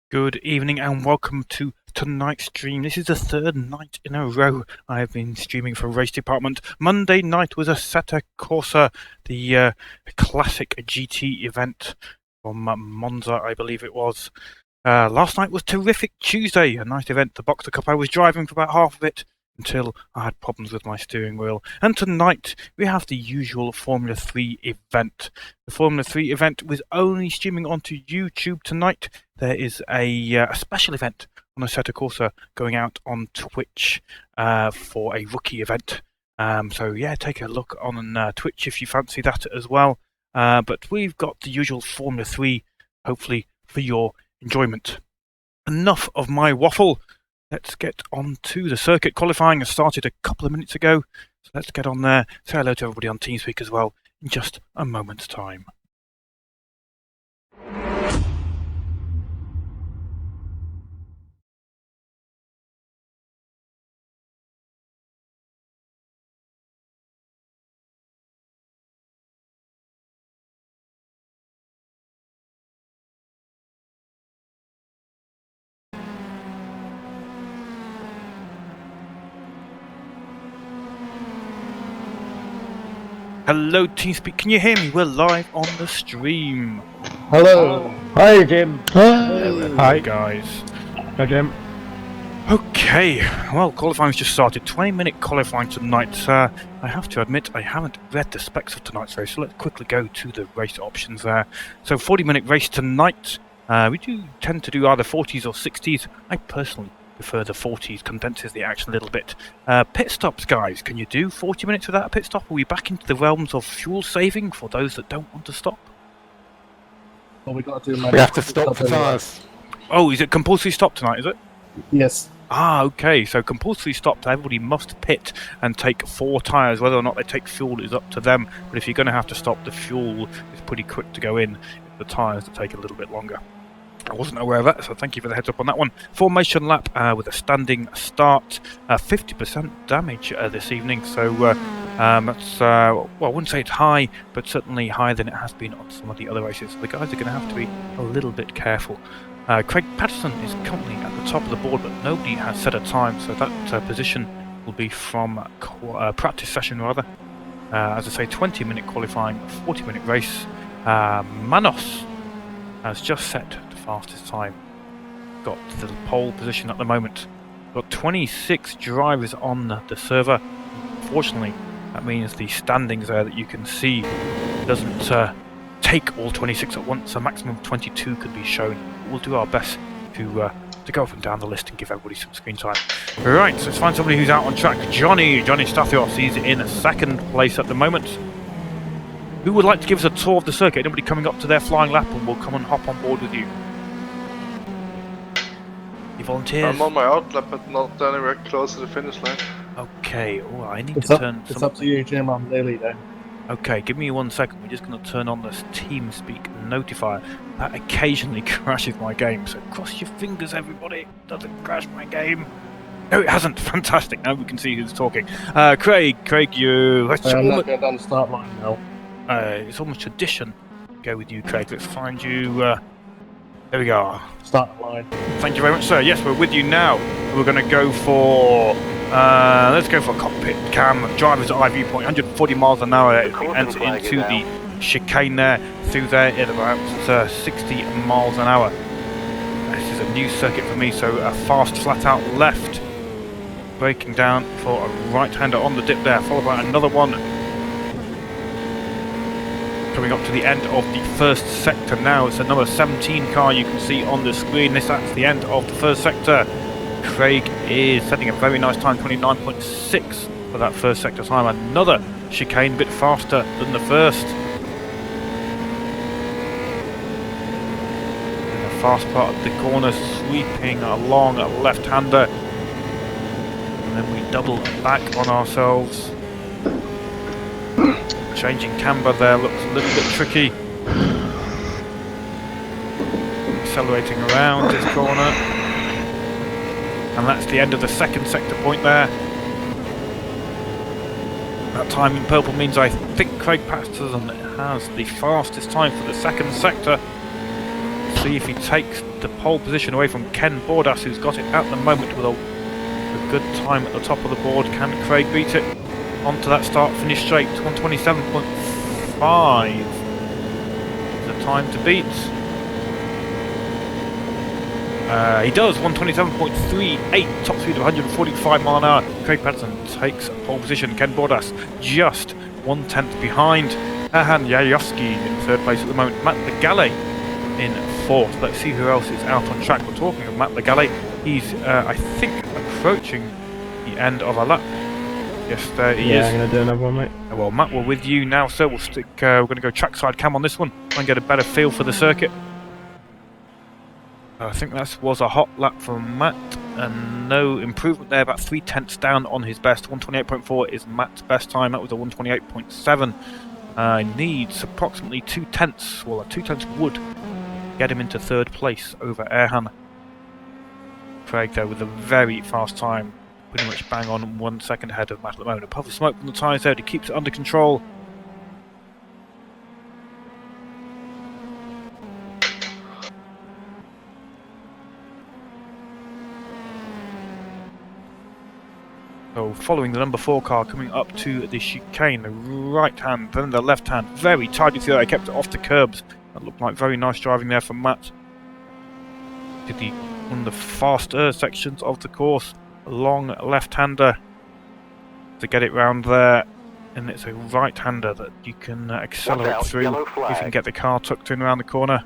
Good evening and welcome to tonight's stream. This is the third night in a row I have been streaming for Race Department. Monday night was Assetto Corsa, the classic GT event from Monza, I believe it was. Last night was Terrific Tuesday, a nice event, the Boxer Cup. I was driving for about half of it until I had problems with my steering wheel. And tonight we have the usual Formula 3 event. The Formula 3 event was only streaming onto YouTube tonight. There is a special event on Assetto Corsa going out on Twitch for a rookie event. So yeah, take a look on Twitch if you fancy that as well. But we've got the usual Formula 3, hopefully for your enjoyment. Enough of my waffle. Let's get on to the circuit. Qualifying has started a couple of minutes ago, so let's get on there. Say hello to everybody on TeamSpeak as well in just a moment's time. Hello TeamSpeak, can you hear me? We're live on the stream. Hello. Hi, Jim. Hi guys. Hi, Jim. Okay, well, qualifying's just started. 20-minute qualifying tonight. I have to admit, I haven't read the specs of tonight's race, so let's quickly go to the race options there. So, 40-minute race tonight. We do tend to do either 40s or 60s. I personally prefer the 40s, condenses the action a little bit. Pit stops, guys. Can you do 40 minutes without a pit stop? Are we back into the realms of fuel saving for those that don't want to stop? Well, we have to stop for tires. Oh, is it compulsory stop tonight, is it? Yes. Ah, okay. So compulsory stop. Everybody must pit and take 4 tyres. Whether or not they take fuel is up to them. But if you're going to have to stop, the fuel is pretty quick to go in. The tyres that take a little bit longer. I wasn't aware of that, so thank you for the heads up on that one. Formation lap with a standing start. 50% damage this evening. So that's, well, I wouldn't say it's high, but certainly higher than it has been on some of the other races. So the guys are going to have to be a little bit careful. Craig Patterson is currently at the top of the board, but nobody has set a time, so that position will be from practice session rather. As I say, 20-minute qualifying, 40-minute race. Manos has just set the fastest time. Got the pole position at the moment. Got 26 drivers on the server. Unfortunately, that means the standings there that you can see doesn't take all 26 at once. A maximum of 22 could be shown. We'll do our best to go up and down the list and give everybody some screen time. Right, so let's find somebody who's out on track. Johnny Stathios, he's in second place at the moment. Who would like to give us a tour of the circuit? Anybody coming up to their flying lap, and we'll come and hop on board with you. You volunteers? I'm on my outlap, but not anywhere close to the finish line. Okay, oh, I need to turn... It's up to you, Jim. I'm nearly there. Okay, give me 1 second. We're just going to turn on this TeamSpeak notifier. That occasionally crashes my game, so cross your fingers, everybody. It doesn't crash my game. No, it hasn't. Fantastic. Now we can see who's talking. Craig, you... I'm not going down the start line now. It's almost tradition. Go with you, Craig. Let's find you. There we go. Start line. Thank you very much, sir. Yes, we're with you now. We're going to go for. Let's go for cockpit cam. Driver's eye viewpoint. 140 miles an hour. Enter into the chicane there. Through there at about 60 miles an hour. This is a new circuit for me, so a fast flat out left. Braking down for a right-hander on the dip there, followed by another one. Coming up to the end of the first sector now. It's a number 17 car you can see on the screen. That's the end of the first sector. Craig is setting a very nice time, 29.6 for that first sector time. Another chicane, a bit faster than the first. In the fast part of the corner, sweeping along a left-hander. And then we double back on ourselves. Changing camber there looks a little bit tricky. Accelerating around this corner. And that's the end of the second sector point there. That time in purple means I think Craig Patterson has the fastest time for the second sector. see if he takes the pole position away from Ken Bordas, who's got it at the moment with a good time at the top of the board. Can Craig beat it? Onto that start-finish straight, 127.5 is the time to beat. He does, 127.38, top speed of 145 mile an hour. Craig Patterson takes pole position. Ken Bordas just 1/10 behind. Ahan Yayovsky in third place at the moment. Matt Legale in fourth. Let's see who else is out on track. We're talking of Matt Legale. He's, I think, approaching the end of a lap. Yes, there he is. Yeah, I'm going to do another one, mate. Well, Matt, we're with you now, sir. We'll stick. We're going to go trackside cam on this one and get a better feel for the circuit. I think that was a hot lap from Matt, and no improvement there. About 3/10 down on his best. 128.4 is Matt's best time. That was a 128.7. Needs approximately 2/10. Well, a 2/10 would get him into third place over Erhan. Craig, though, with a very fast time, pretty much bang on 1 second ahead of Matt at the moment. A puff of smoke from the tyres there, he keeps it under control. So following the number 4 car coming up to the chicane, the right hand, then the left hand, very tidy through there, kept it off the curbs. That looked like very nice driving there from Matt. Did one of the faster sections of the course, a long left-hander to get it round there, and it's a right-hander that you can accelerate through if you can get the car tucked in around the corner.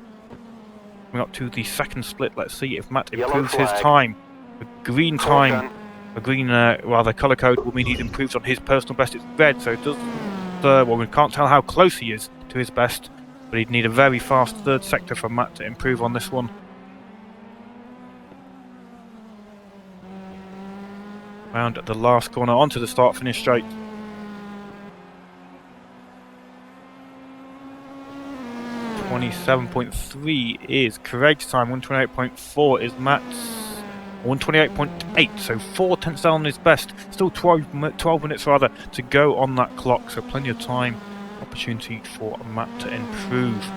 Coming up to the second split, let's see if Matt improves his time. The green time. A green, rather, colour code will mean he's improved on his personal best. It's red, so it does. Well, we can't tell how close he is to his best, but he'd need a very fast third sector from Matt to improve on this one. Round at the last corner, onto the start-finish straight. .3 is Craig's time. 128.4 is Matt's. 128.8, so 4/10 down on his best. Still 12 minutes rather to go on that clock, so plenty of time, opportunity for Matt to improve.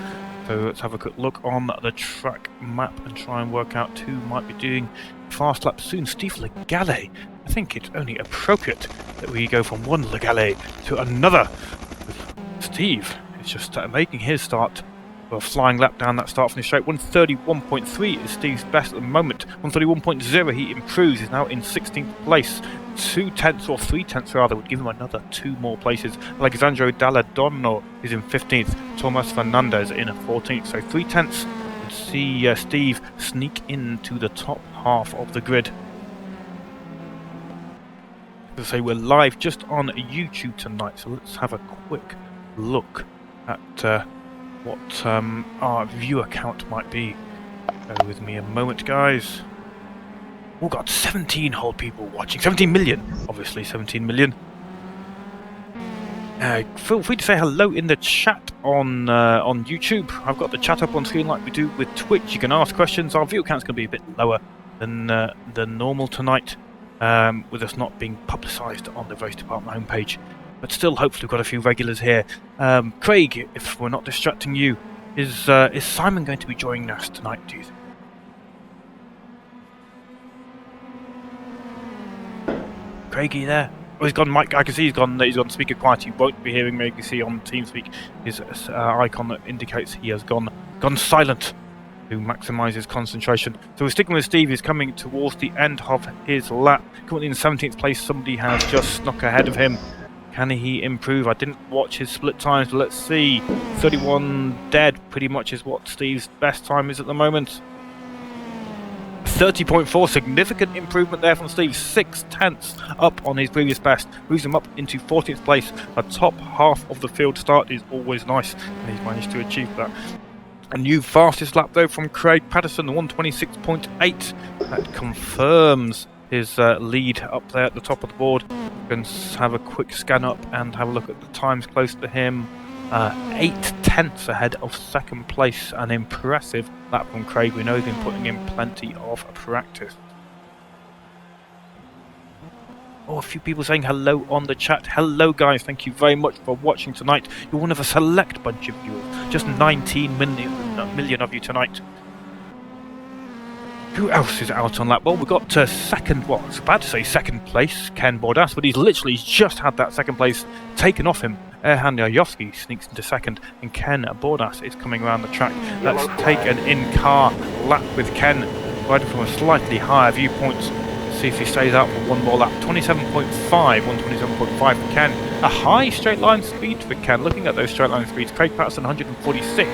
So let's have a quick look on the track map and try and work out who might be doing fast lap soon. Steve Legale. I think it's only appropriate that we go from one Legale to another. Steve is just making his start. A flying lap down that start finish straight. 131.3 is Steve's best at the moment. 131.0 he improves, is now in 16th place. 2/10 or 3/10 rather would give him another 2 more places. Alexandro Dalladonno is in 15th. Tomas Fernandez in 14th. So 3/10 would see Steve sneak into the top half of the grid. As I say, we're live just on YouTube tonight, so let's have a quick look at what our viewer count might be. Bear with me a moment, guys. We've got 17 whole people watching. 17 million, obviously 17 million. Feel free to say hello in the chat on YouTube. I've got the chat up on screen like we do with Twitch. You can ask questions. Our viewer count's going to be a bit lower than normal tonight, with us not being publicised on the Race Department homepage. But still, hopefully we've got a few regulars here. Craig, if we're not distracting you, is Simon going to be joining us tonight, do you think? Craig, are you there? Oh, he's gone, Mike. I can see he's gone speaker quiet. You won't be hearing me. You can see on TeamSpeak his icon that indicates he has gone silent to maximise his concentration. So we're sticking with Steve. He's coming towards the end of his lap. Currently in 17th place. Somebody has just snuck ahead of him. Can he improve? I didn't watch his split times, but let's see. 31 dead pretty much is what Steve's best time is at the moment. 30.4, significant improvement there from Steve. 6/10 up on his previous best. Moves him up into 14th place. A top half of the field start is always nice, and he's managed to achieve that. A new fastest lap though from Craig Patterson, 126.8. That confirms his lead up there at the top of the board. We can have a quick scan up and have a look at the times close to him. 8/10 ahead of second place. An impressive lap from Craig. We know he's been putting in plenty of practice. Oh, a few people saying hello on the chat. Hello guys, thank you very much for watching tonight. You're one of a select bunch of viewers. Just 19 million of you tonight. Who else is out on lap? Well, we've got second, well, I was about to say second place, Ken Bordas, but he's literally just had that second place taken off him. Erhan Yajowski sneaks into second, and Ken Bordas is coming around the track. Let's take an in-car lap with Ken, riding from a slightly higher viewpoint. See if he stays out for one more lap. 27.5, 127.5 for Ken. A high straight line speed for Ken. Looking at those straight line speeds, Craig Patterson 146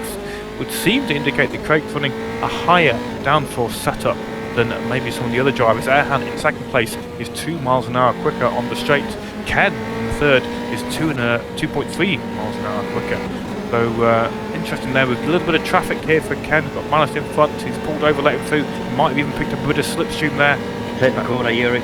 would seem to indicate that Craig's running a higher downforce setup than maybe some of the other drivers. Erhan in second place is 2 miles an hour quicker on the straights. Ken in third is 2.3 miles an hour quicker. So interesting there with a little bit of traffic here for Ken. Got Manus in front, he's pulled over, let him through. Might have even picked up a bit of slipstream there. Take the corner, Yuri.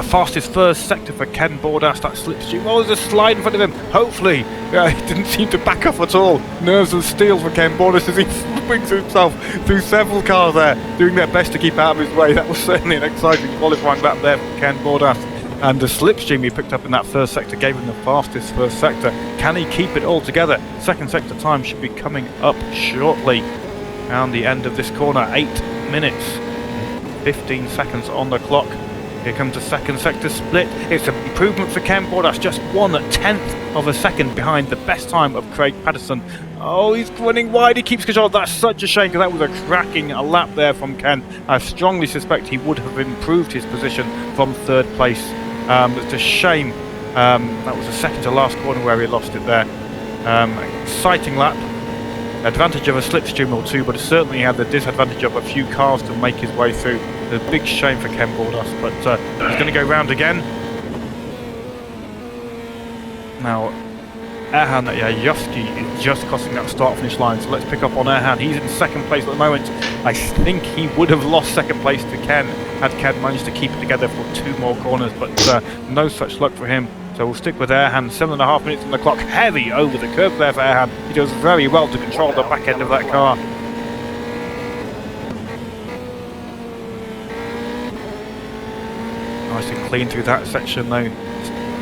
Fastest first sector for Ken Bordas, that slipstream. Oh, there's a slide in front of him. Hopefully, he didn't seem to back off at all. Nerves of steel for Ken Bordas as he swings himself through several cars there, doing their best to keep out of his way. That was certainly an exciting qualifying lap there for Ken Bordas. And the slipstream he picked up in that first sector gave him the fastest first sector. Can he keep it all together? Second sector time should be coming up shortly. Around the end of this corner, 8 minutes, 15 seconds on the clock. Here comes the second sector split. It's an improvement for Ken Bordas, just 1/10 of a second behind the best time of Craig Patterson. Oh, he's running wide, he keeps control. That's such a shame, because that was a cracking lap there from Ken. I strongly suspect he would have improved his position from third place. It's a shame. That was the second to last corner where he lost it there. Exciting lap. Advantage of a slipstream or two, but certainly had the disadvantage of a few cars to make his way through. A big shame for Ken Bordas, but he's going to go round again. Now, Erhan Yajowski is just crossing that start-finish line, so let's pick up on Erhan. He's in second place at the moment. I think he would have lost second place to Ken had Ken managed to keep it together for 2 more corners, but no such luck for him. So we'll stick with Erhan. 7.5 minutes on the clock. Heavy over the curve there for Erhan. He does very well to control the back end of that car. Nice and clean through that section though.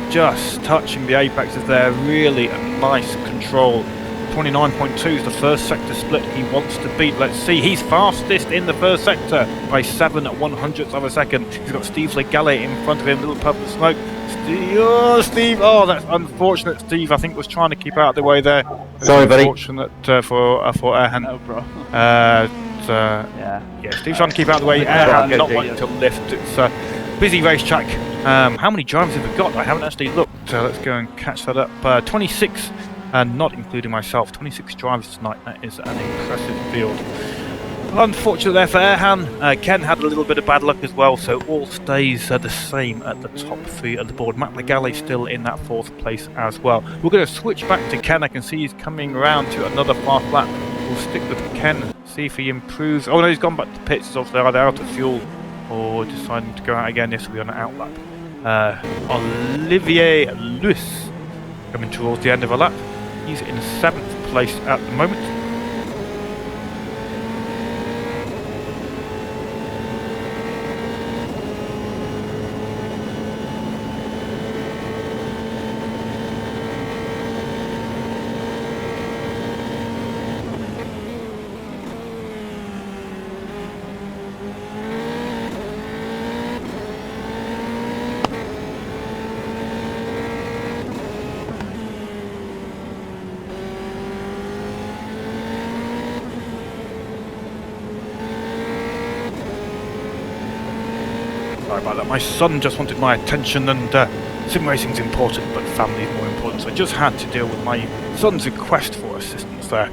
Just touching the apexes there. Really a nice control. 29.2 is the first sector split he wants to beat. Let's see. He's fastest in the first sector by 7/100ths of a second. He's got Steve Legale in front of him. Little puff of smoke. Steve! Oh, that's unfortunate. Steve, I think, was trying to keep out of the way there. Sorry, buddy. Unfortunate for Erhan. No, bro. Yeah, Steve's trying to keep out of the way. Erhan not wanting to lift. It's a busy racetrack. How many drivers have we got? I haven't actually looked. Let's go and catch that up. 26, not including myself. 26 drivers tonight. That is an impressive field. Unfortunate there for Erhan. Ken had a little bit of bad luck as well, so all stays the same at the top 3 of the board. Matt Legale still in that 4th place as well. We're going to switch back to Ken. I can see he's coming around to another fast lap. We'll stick with Ken, see if he improves. Oh no, he's gone back to pits. It's obviously either out of fuel or deciding to go out again. This will be on an out lap. Olivier Lewis coming towards the end of a lap. He's in 7th place at the moment. Sorry about that, my son just wanted my attention, and sim racing's important, but family's more important, so I just had to deal with my son's request for assistance there.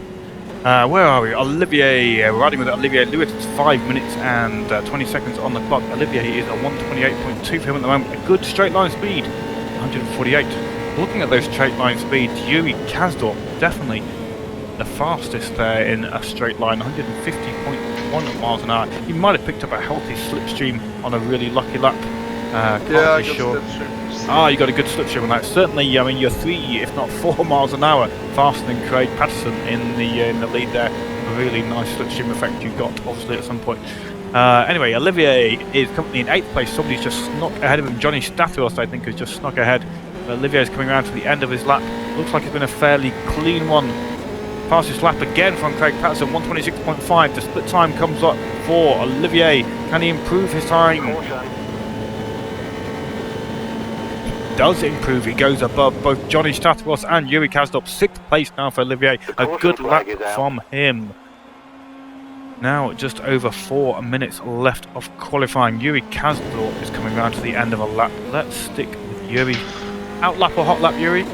Where are we? Olivier, we're riding with Olivier Lewis. It's 5 minutes and 20 seconds on the clock. Olivier is a 128.2 for him at the moment. A good straight line speed, 148. Looking at those straight line speeds, Yuri Kazdor definitely the fastest there in a straight line, 150.1 miles an hour. He might have picked up a healthy slipstream on a really lucky lap. Yeah, I got slipstream. Ah, you got a good slipstream on that. Certainly, I mean, you're 3, if not 4 miles an hour faster than Craig Patterson in the lead there. A really nice slipstream effect you got, obviously, at some point. Anyway, Olivier is currently in 8th place. Somebody's just snuck ahead of him. Johnny Stathos, I think, has just snuck ahead. Olivier is coming around to the end of his lap. Looks like it's been a fairly clean one Fastest lap again from Craig Patterson, 1:26.5. The split time comes up for Olivier. Can he improve his time? Does improve. He goes above both Johnny Statros and Yuri Kazdorp. 6th place now for Olivier. A good lap from him. Now just over 4 minutes left of qualifying. Yuri Kazdorp is coming round to the end of a lap. Let's stick with Yuri. Out lap or hot lap, Yuri?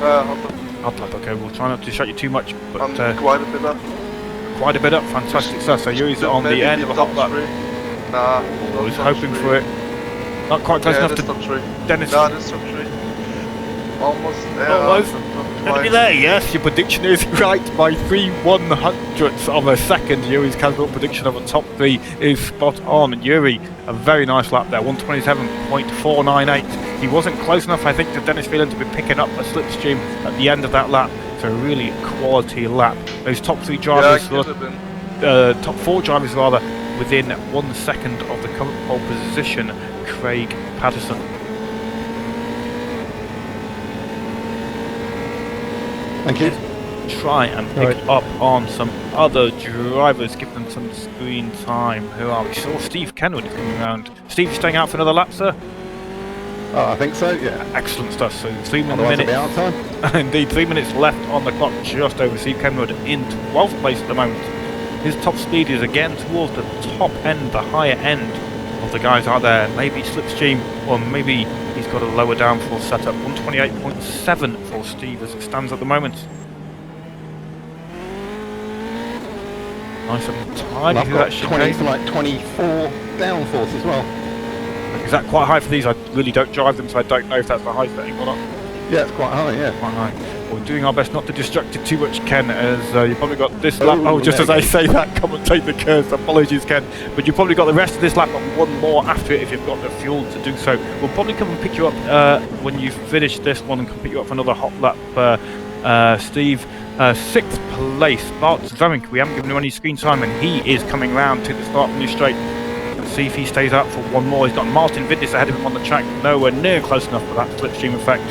Hot lap, okay. We'll try not to distract you too much, but quite a bit up. Quite a bit up. Fantastic stuff. So Yuri's on the end of a hot lap. Nah. I was hoping for it. Not quite close enough to Dennis. No, that's not true. Almost there. Almost. Gonna be there, yes. Your prediction is right by 3/100ths of a second. Yuri's casual prediction of a top 3 is spot on. Yuri, a very nice lap there, 1:27.498. He wasn't close enough, I think, to Dennis Phelan to be picking up a slipstream at the end of that lap. So a really quality lap. Those top 3 drivers, top 4 drivers rather, within 1 second of the current pole position, Craig Patterson. Thank you. Try and pick up on some other drivers, give them some screen time. Who are we? So Steve Kenwood is coming around. Steve, you staying out for another lap, sir? Oh, I think so, yeah. Excellent stuff. So 3 Otherwise minutes. it'll be out of time. Indeed, 3 minutes left on the clock, just over. Steve Kenwood in 12th place at the moment. His top speed is again towards the top end, the higher end of the guys out there. Maybe slipstream, or maybe he's got a lower downforce setup. 1:28.7 for Steve as it stands at the moment. Nice and tidy I've through got that 20 chicane. to like 24 downforce as well. Is that quite high for these? I really don't drive them, so I don't know if that's the high setting or not. Yeah, it's quite high, yeah. Quite high. We're doing our best not to distract you too much, Ken, as you've probably got this lap. Oh, just as I say that, commentate the curse. Apologies, Ken. But you've probably got the rest of this lap and one more after it if you've got the fuel to do so. We'll probably come and pick you up when you finish this one and can pick you up for another hot lap, Steve. 6th place, Bart Zarink. We haven't given him any screen time, and he is coming round to the start from the straight. Let's see if he stays out for one more. He's got Martin Vidis ahead of him on the track, nowhere near close enough for that slipstream effect.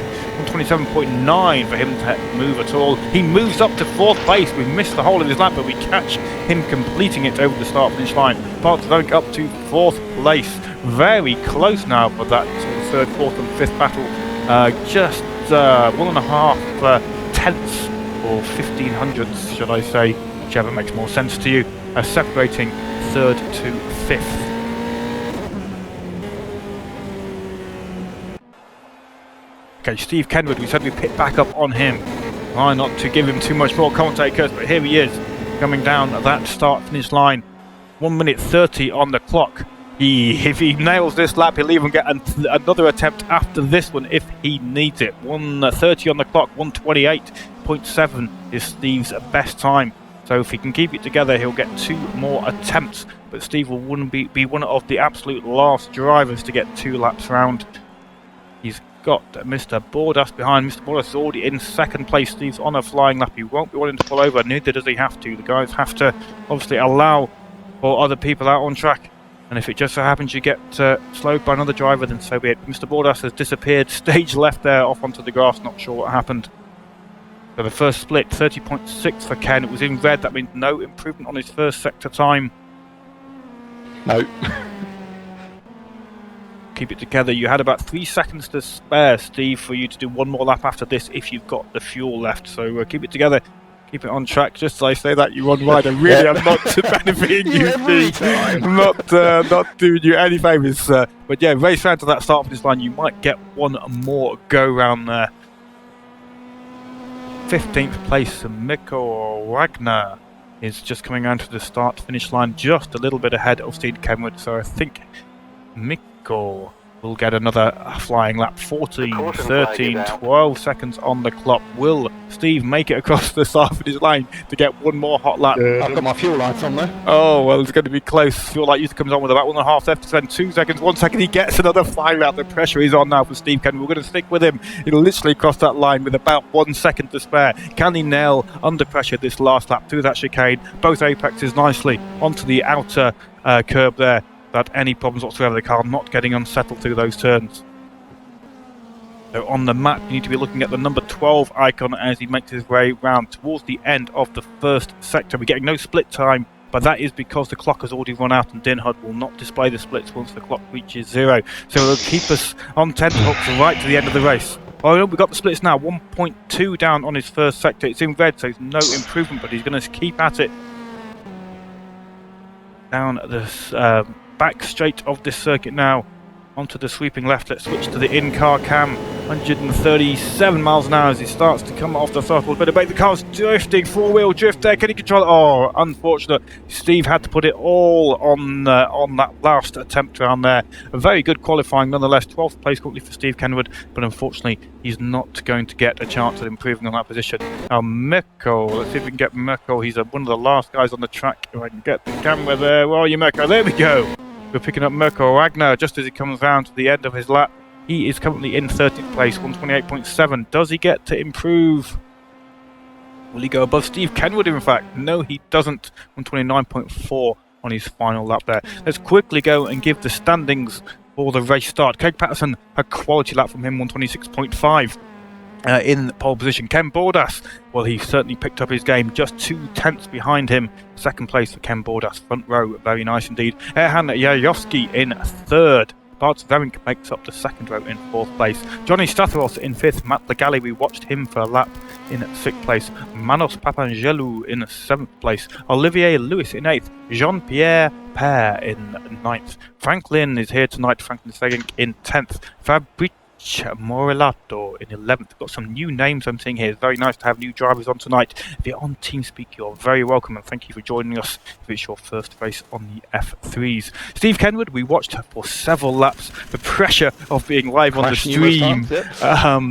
1:27.9 for him to move at all. He moves up to 4th place. We missed the whole of his lap, but we catch him completing it over the start finish line. Bart Zarink up to 4th place. Very close now for that sort of 3rd, 4th and 5th battle. Just 1.5 tenths or 1500ths, should I say, whichever makes more sense to you, separating 3rd to 5th. Okay, Steve Kenwood, we said we pick back up on him. Try not to give him too much more commentators, but here he is, coming down that start-finish line. 1:30 on the clock. If he nails this lap, he'll even get another attempt after this one if he needs it. 1:30 on the clock, 1:28.7 is Steve's best time. So if he can keep it together, he'll get 2 more attempts. But Steve will be one of the absolute last drivers to get 2 laps round. He's got Mr. Bordas behind. Mr. Bordas is already in 2nd place. Steve's on a flying lap. He won't be wanting to pull over, neither does he have to. The guys have to obviously allow for other people out on track. And if it just so happens you get slowed by another driver, then so be it. Mr. Bordas has disappeared, stage left there, off onto the grass, not sure what happened. So the first split, 30.6 for Ken. It was in red, that means no improvement on his first sector time. No. Keep it together. You had about 3 seconds to spare, Steve, for you to do one more lap after this if you've got the fuel left. So keep it together. Keep it on track. Just as I say that, you run wide. I really am not benefiting you, Steve. Not doing you any favours. But yeah, race round to that start finish line. You might get one more go round there. 15th place, Mikko Wagner is just coming around to the start finish line, just a little bit ahead of Steve Kenwood. So I think Mikko will get another flying lap. 14, 13, 12 seconds on the clock. Will Steve make it across the start finish line to get one more hot lap? I've got my fuel lights on there. Oh, well, it's going to be close. Fuel light usually comes on with about 1.5 left to spend 2 seconds. 1 second, he gets another flying lap. The pressure is on now for Steve Kenwood. We're going to stick with him. He'll literally cross that line with about 1 second to spare. Can he nail under pressure this last lap through that chicane? Both apexes nicely onto the outer curb there. Without any problems whatsoever, the car not getting unsettled through those turns. So on the map, you need to be looking at the number 12 icon as he makes his way round towards the end of the first sector. We're getting no split time, but that is because the clock has already run out and DinHUD will not display the splits once the clock reaches 0. So it'll keep us on tenterhooks right to the end of the race. Oh no, we've got the splits now. 1.2 down on his first sector. It's in red, so it's no improvement, but he's going to keep at it. Down this back straight of this circuit now. Onto the sweeping left. Let's switch to the in-car cam. 137 miles an hour as he starts to come off the throttle. Bit of brake. The car's drifting. Four-wheel drift there. Can he control it? Oh, unfortunate. Steve had to put it all on that last attempt round there. A very good qualifying nonetheless. 12th place currently for Steve Kenwood, but unfortunately he's not going to get a chance at improving on that position. Now Mirko, let's see if we can get Mirko. He's one of the last guys on the track. If I can get the camera there. Where are you, Mirko? There we go. We're picking up Mirko Wagner just as he comes round to the end of his lap. He is currently in 13th place, 128.7. Does he get to improve? Will he go above Steve Kenwood, in fact? No, he doesn't. 129.4 on his final lap there. Let's quickly go and give the standings for the race start. Craig Patterson, a quality lap from him, 126.5. In pole position, Ken Bordas, well, he certainly picked up his game, just 2 tenths behind him. Second place for Ken Bordas, front row, very nice indeed. Erhan Yayovsky in third. Bart Verink makes up the second row in 4th place. Johnny Statharos in 5th. Matt Legale, we watched him for a lap in 6th place. Manos Papangelou in 7th place. Olivier Lewis in 8th. Jean-Pierre Père in 9th. Franklin is here tonight. Franklin Segink in 10th. Fabrice Morilato in 11th. Got some new names I'm seeing here. It's very nice to have new drivers on tonight. If you're on TeamSpeak, you're very welcome, and thank you for joining us if it's your first race on the F3s. Steve Kenwood, we watched for several laps. The pressure of being live on the stream.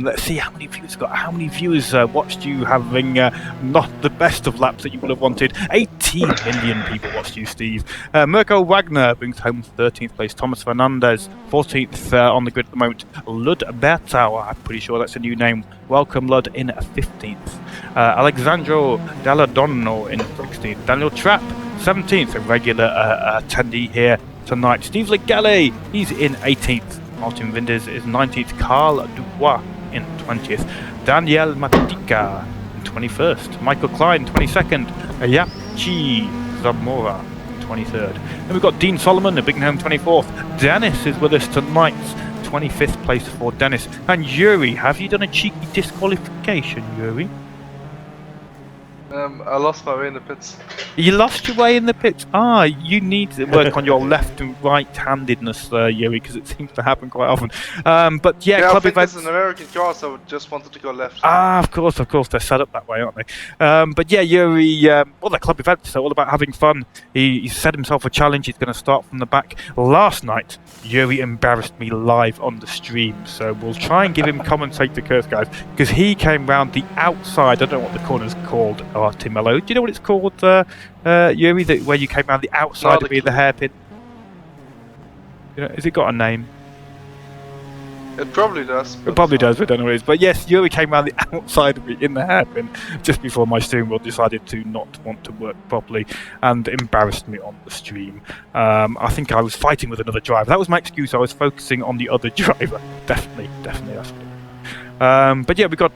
Let's see how many viewers got. How many viewers watched you having not the best of laps that you would have wanted? 18 million people watched you, Steve. Mirko Wagner brings home 13th place. Thomas Fernandez 14th on the grid at the moment. Lud Bertauer, I'm pretty sure that's a new name. Welcome Lud in 15th. Alexandro Dalladonno in 16th. Daniel Trapp 17th, a regular attendee here tonight. Steve Legale, he's in 18th. Martin Vinders is 19th. Carl Dubois in 20th. Daniel Matika in 21st. Michael Klein 22nd. Yapchi Zamora 23rd. Then we've got Dean Solomon at Bigham 24th. Dennis is with us tonight. 25th place for Dennis. And Yuri, have you done a cheeky disqualification, Yuri? I lost my way in the pits. You lost your way in the pits? Ah, you need to work on your left and right-handedness there, Yuri, because it seems to happen quite often. But yeah, club I think events. it's an American car, so I just wanted to go left. Ah, of course, they're set up that way, aren't they? But yeah, Yuri, well, they're club events, so all about having fun. He set himself a challenge. He's going to start from the back. Last night, Yuri embarrassed me live on the stream, so we'll try and give him commentator curse, guys, because he came round the outside. I don't know what the corner's called, Artimello. Do you know what it's called, Yuri, where you came round the outside of the hairpin? You know, has it got a name? It probably does. It probably does, we don't know what it is. But yes, Yuri came around the outside of me in the hairpin just before my steering wheel decided to not want to work properly and embarrassed me on the stream. I think I was fighting with another driver. That was my excuse. I was focusing on the other driver. Definitely that's what. But yeah, we got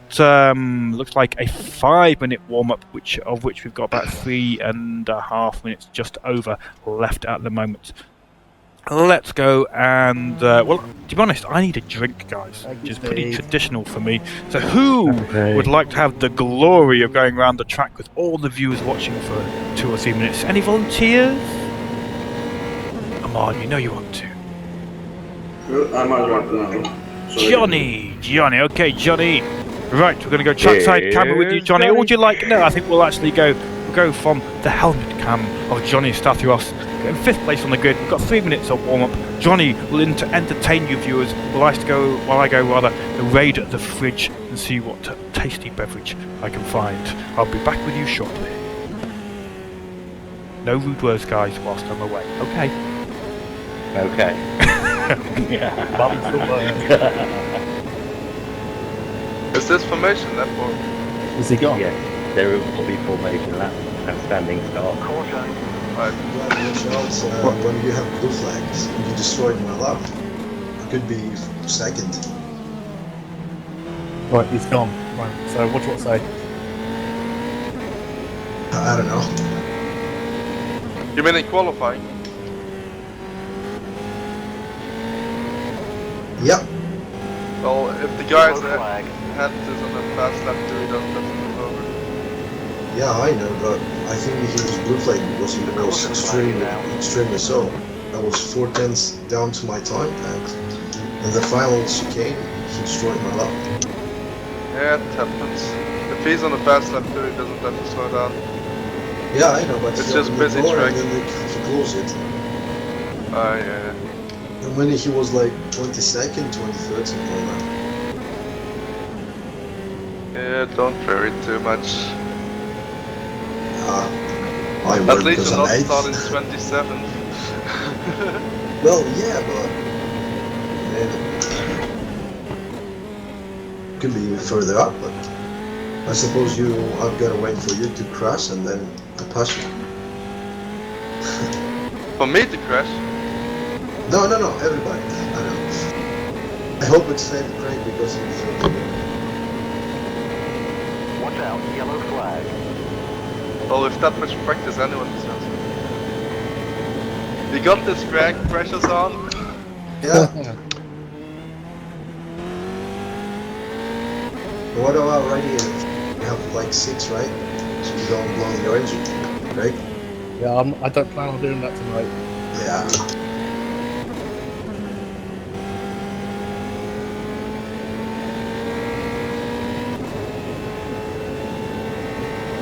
looks like a 5-minute warm-up, of which we've got about 3.5 minutes just over left at the moment. Let's go and, well, to be honest, I need a drink, guys, which is pretty traditional for me. So who would like to have the glory of going around the track with all the viewers watching for 2 or 3 minutes? Any volunteers? Come on, you know you want to. I might want to know. Johnny, okay, Johnny. Right, we're going to go trackside camera with you, Johnny. Or would you like? No, I think we'll actually go from the helmet cam of Johnny Stathios. In 5th place on the grid. We've got 3 minutes of warm up. Johnny will entertain you viewers while I go raid the fridge and see what tasty beverage I can find. I'll be back with you shortly. No rude words, guys, whilst I'm away. Okay. Okay. Is this formation lap or? Is he gone? Yes, there will be formation lap and standing start. Right. When you have blue flags, you destroyed my lap. I could be second. Right, he's gone. Right, so what do you want to say? I don't know. You mean in qualifying? Yeah, Well, if the guys that had this on the fast lap 2, he doesn't have to move over. yeah, I know, but I think he was blue flagging because he was extremely so. I was 4 tenths down to my time, and in the final chicane, he destroyed my lap. Yeah, it happens. If he's on the fast lap 2, he doesn't have to slow down. Yeah, I know, but It's he just opened the busy door track. and then he closed it. Yeah. And when he was like 22nd, 23rd, something like that. Yeah, don't worry too much. I At worked least because you're I'm not eighth. starting 27th. Well, yeah, but could be even further up. But I suppose I'm gonna wait for you to crash and then I pass you. For me to crash? No, everybody. I know. I hope it's Fred Craig because he's. Watch out, yellow flag. Well, with that much practice, anyone deserves it. You got this, Greg. Pressure's on. Yeah. What about right here? You have like 6, right? So you don't blow your engine, right? Yeah, I don't plan on doing that tonight. Yeah.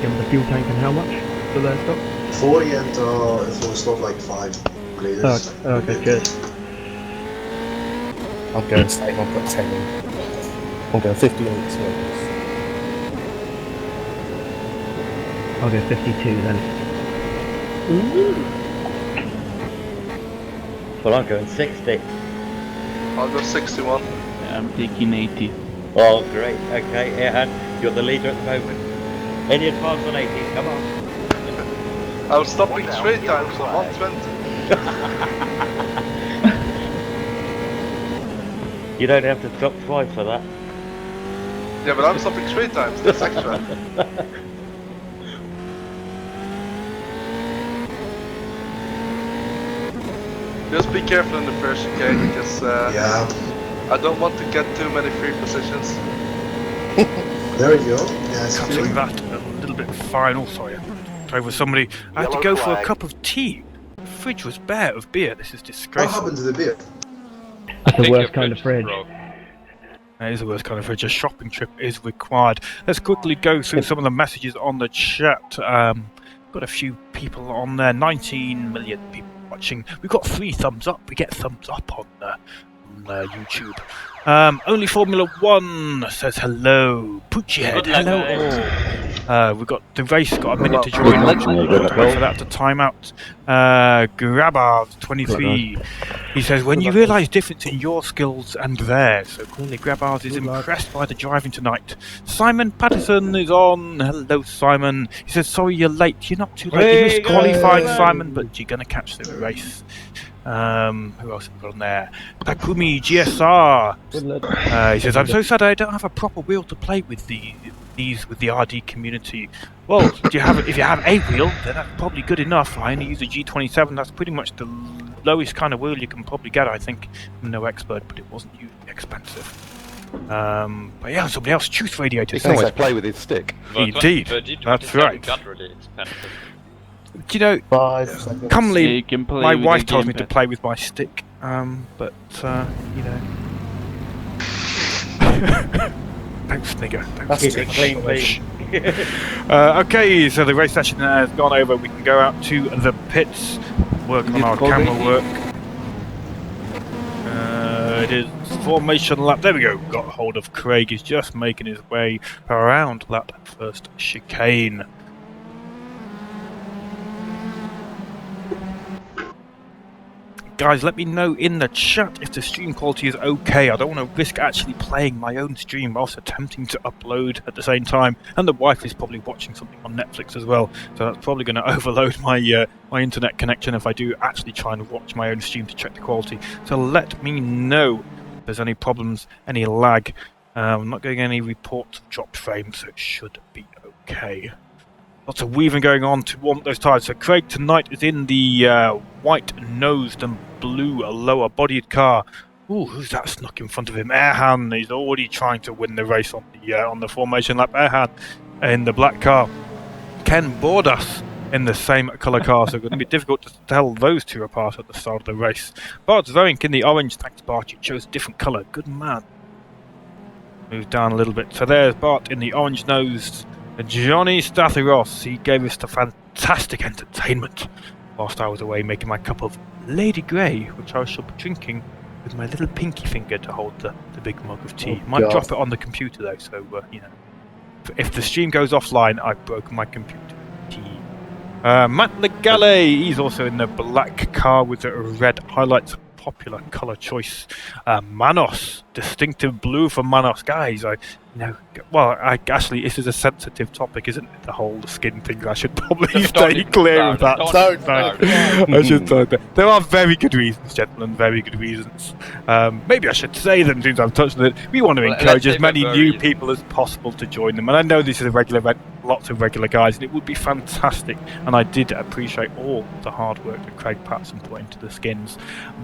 Give the fuel tank and how much for their stock? 40 and full stop like 5 liters. Okay, good. I'm going safe, I'll put 10 in. I'm going 58, so. I'll go 52 then. Well, I'm going 60. I'll go 61. I'm taking 80. Oh, great. Okay, yeah, you're the leader at the moment. Any advance on 80? Come on. I was stopping 3 times on 120. You don't have to stop twice for that. Yeah, but I'm stopping 3 times. That's extra. Just be careful in the first chicane because Yeah. I don't want to get too many free positions. There you go. Yeah, it's Cutting feeling. that a little bit fine. Oh, sorry, I drove with somebody. I had to go for a cup of tea. The fridge was bare of beer. This is What disgraceful. happened to the beer? That's the worst kind of fridge. It is the worst kind of fridge. A shopping trip is required. Let's quickly go through some of the messages on the chat. Got a few people on there. 19 million people watching. We've got 3 thumbs up. We get thumbs up on YouTube. Only Formula 1 says hello. Poochie Head, hello all. We've got the race, got a minute to join. Wait for that to time out. Grabars23. He says, when you realise difference in your skills and theirs. So clearly Grabars is impressed by the driving tonight. Simon Patterson is on. Hello, Simon. He says, sorry you're late. You're not too late. You misqualified, Simon, but you're going to catch the race. Who else have we got on there? Takumi GSR. He says, I'm so sad I don't have a proper wheel to play with these with the RD community. Well, if you have a wheel, then that's probably good enough. I only use a G27. That's pretty much the lowest kind of wheel you can probably get, I think. I'm no expert, but it wasn't hugely expensive. But yeah, somebody else, Truth Radiator. He can always play with his stick. Indeed, that's right. Got really expensive. Do you know, 5 seconds. commonly, You can play my with wife the tells me to gamepad. play with my stick, but, you know. Don't snigger. Don't That's snigger. Keep it clean, please. Okay, so the race session has gone over. We can go out to the pits, work on our camera work. It is formation lap. There we go. Got hold of Craig. He's just making his way around that first chicane. Guys, let me know in the chat if the stream quality is okay. I don't want to risk actually playing my own stream whilst attempting to upload at the same time. And the wife is probably watching something on Netflix as well, so that's probably going to overload my my internet connection if I do actually try and watch my own stream to check the quality. So let me know if there's any problems, any lag. I'm not getting any reports of dropped frames, so it should be okay. Lots of weaving going on to warm up those tyres. So Craig tonight is in the white-nosed and blue lower-bodied car. Ooh, who's that snuck in front of him? Erhan is already trying to win the race on the formation lap. Erhan in the black car. Ken Bordas in the same colour car, so it's going to be difficult to tell those two apart at the start of the race. Bart Zoink in the orange. Thanks, Bart. You chose a different colour. Good man. Move down a little bit. So there's Bart in the orange-nosed. Johnny Stathiros. He gave us the fantastic entertainment whilst I was away making my cup of Lady Grey, which I shall be drinking with my little pinky finger to hold the big mug of tea. Might drop it on the computer though, so you know. If the stream goes offline, I've broken my computer. Matt Legale, he's also in the black car with the red highlights. Popular colour choice. Manos, distinctive blue for Manos. Guys, actually, this is a sensitive topic, isn't it? The whole skin thing. I should probably stay clear of that. I should say that. There are very good reasons, gentlemen, very good reasons. Maybe I should say them since I've touched on it. We want to encourage as many new people as possible to join them. And I know this is a regular event, lots of regular guys, and it would be fantastic. And I did appreciate all the hard work that Craig Patterson put into the skins.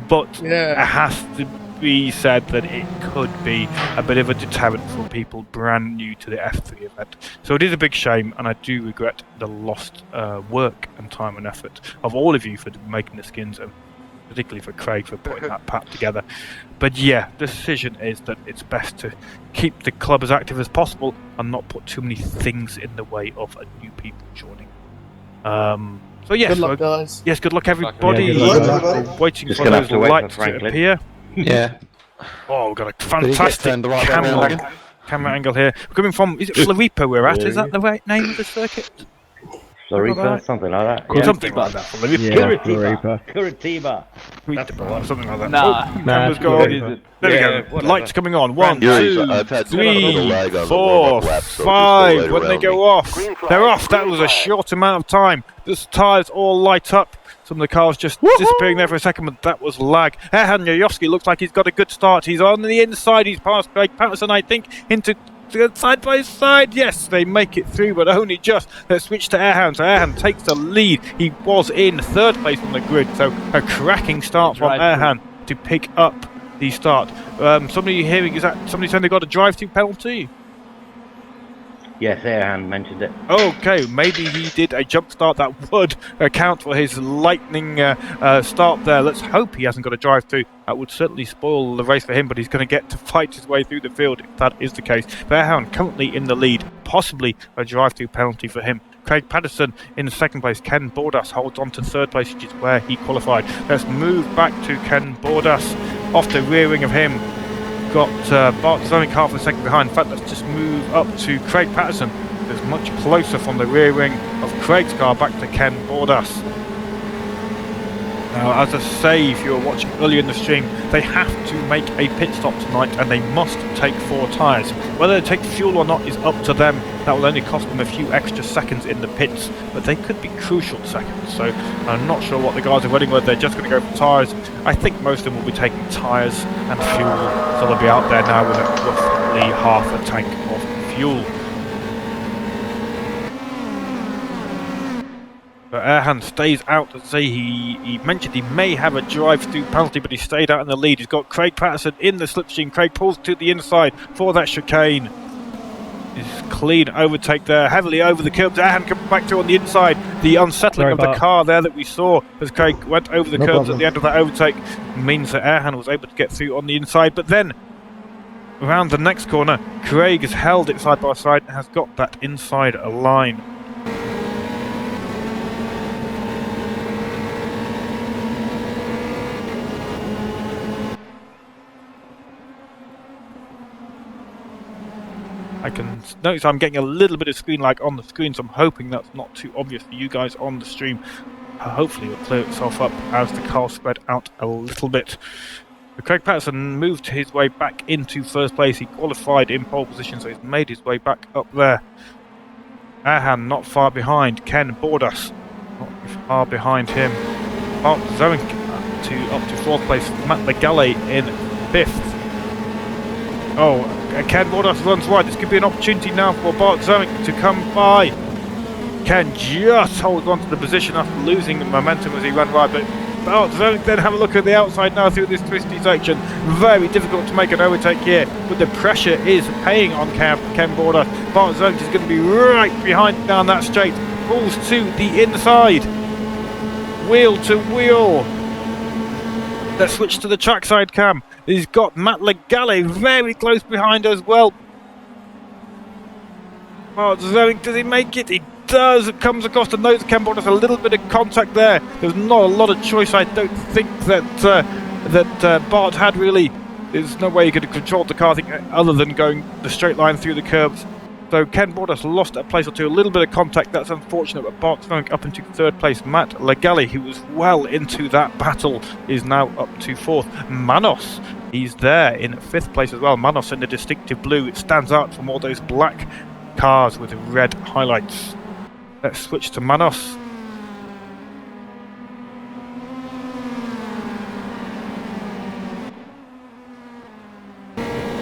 But it has to be said that it could be a bit of a deterrent for people brand new to the F3 event. So it is a big shame, and I do regret the lost work and time and effort of all of you for making the skins, and particularly for Craig for putting that pack together. But yeah, the decision is that it's best to keep the club as active as possible and not put too many things in the way of new people joining. So yes, good luck, guys. Yes, good luck, everybody. Yeah, good luck, everybody. Waiting Just for those lights for to appear. Yeah. Oh, we've got a fantastic camera angle here. We're coming from, is it Floripa we're at? Is that the right name of the circuit? Floripa, something like that. Something like that. Curitiba. Something like that. Cameras go on. There we go. Lights coming on. 1, 2, 3, 4, 5. When they go off, they're off. That was a short amount of time. The tyres all light up. Some of the cars just disappearing there for a second, but that was lag. Erhan Yoyoski looks like he's got a good start. He's on the inside. He's past Craig Patterson, I think, into side by side. Yes, they make it through, but only just. Let's switch to Erhan. So Erhan takes the lead. He was in third place on the grid, so a cracking start from Erhan to pick up the start. Somebody hearing, is that somebody saying they got a drive-through penalty? Yes, Erhan mentioned it. Okay, maybe he did a jump start that would account for his lightning start there. Let's hope he hasn't got a drive-through. That would certainly spoil the race for him, but he's going to get to fight his way through the field if that is the case. Erhan currently in the lead, possibly a drive-through penalty for him. Craig Patterson in second place. Ken Bordas holds on to third place, which is where he qualified. Let's move back to Ken Bordas off the rear wing of him. Got Bart Zoink half a second behind. In fact, let's just move up to Craig Patterson. It's much closer from the rear wing of Craig's car back to Ken Bordas. Now, as I say, if you were watching earlier in the stream, they have to make a pit stop tonight and they must take 4 tyres. Whether they take fuel or not is up to them. That will only cost them a few extra seconds in the pits, but they could be crucial seconds. So I'm not sure what the guys are running, whether they're just going to go for tyres. I think most of them will be taking tyres and fuel, so they'll be out there now with roughly half a tank of fuel. But Erhan stays out. As I say, he mentioned he may have a drive-through penalty, but he stayed out in the lead. He's got Craig Patterson in the slipstream. Craig pulls to the inside for that chicane. He's clean overtake there, heavily over the curbs. Erhan coming back to on the inside. The unsettling of the car there that we saw as Craig went over the curbs at the end of that overtake means that Erhan was able to get through on the inside. But then, around the next corner, Craig has held it side by side and has got that inside line. I can notice I'm getting a little bit of screen lag on the screen, so I'm hoping that's not too obvious for you guys on the stream. Hopefully it'll clear itself up as the cars spread out a little bit. But Craig Patterson moved his way back into first place. He qualified in pole position, so he's made his way back up there. Erhan not far behind. Ken Bordas not far behind him. Bart Zoink up to fourth place. Matt Legale in fifth. Oh, Ken Bordas runs wide. This could be an opportunity now for Bart Zomick to come by. Ken just holds on to the position after losing momentum as he ran wide, but Bart Zomick then have a look at the outside now through this twisty section. Very difficult to make an overtake here, but the pressure is paying on Ken Bordas. Bart Zomick is going to be right behind down that straight. Pulls to the inside. Wheel to wheel. Let's switch to the trackside cam. He's got Matt Legale very close behind as well. Bart Zomick, does he make it? He does. It comes across the nose of Ken Bordas. A little bit of contact there. There's not a lot of choice. I don't think that Bart had really. There's no way he could have controlled the car, I think, other than going the straight line through the curbs. So Ken Bordas lost a place or two, a little bit of contact, that's unfortunate, but Bart Zomick up into third place. Matt Legale, who was well into that battle, is now up to fourth. Manos, he's there in fifth place as well. Manos in the distinctive blue, it stands out from all those black cars with red highlights. Let's switch to Manos.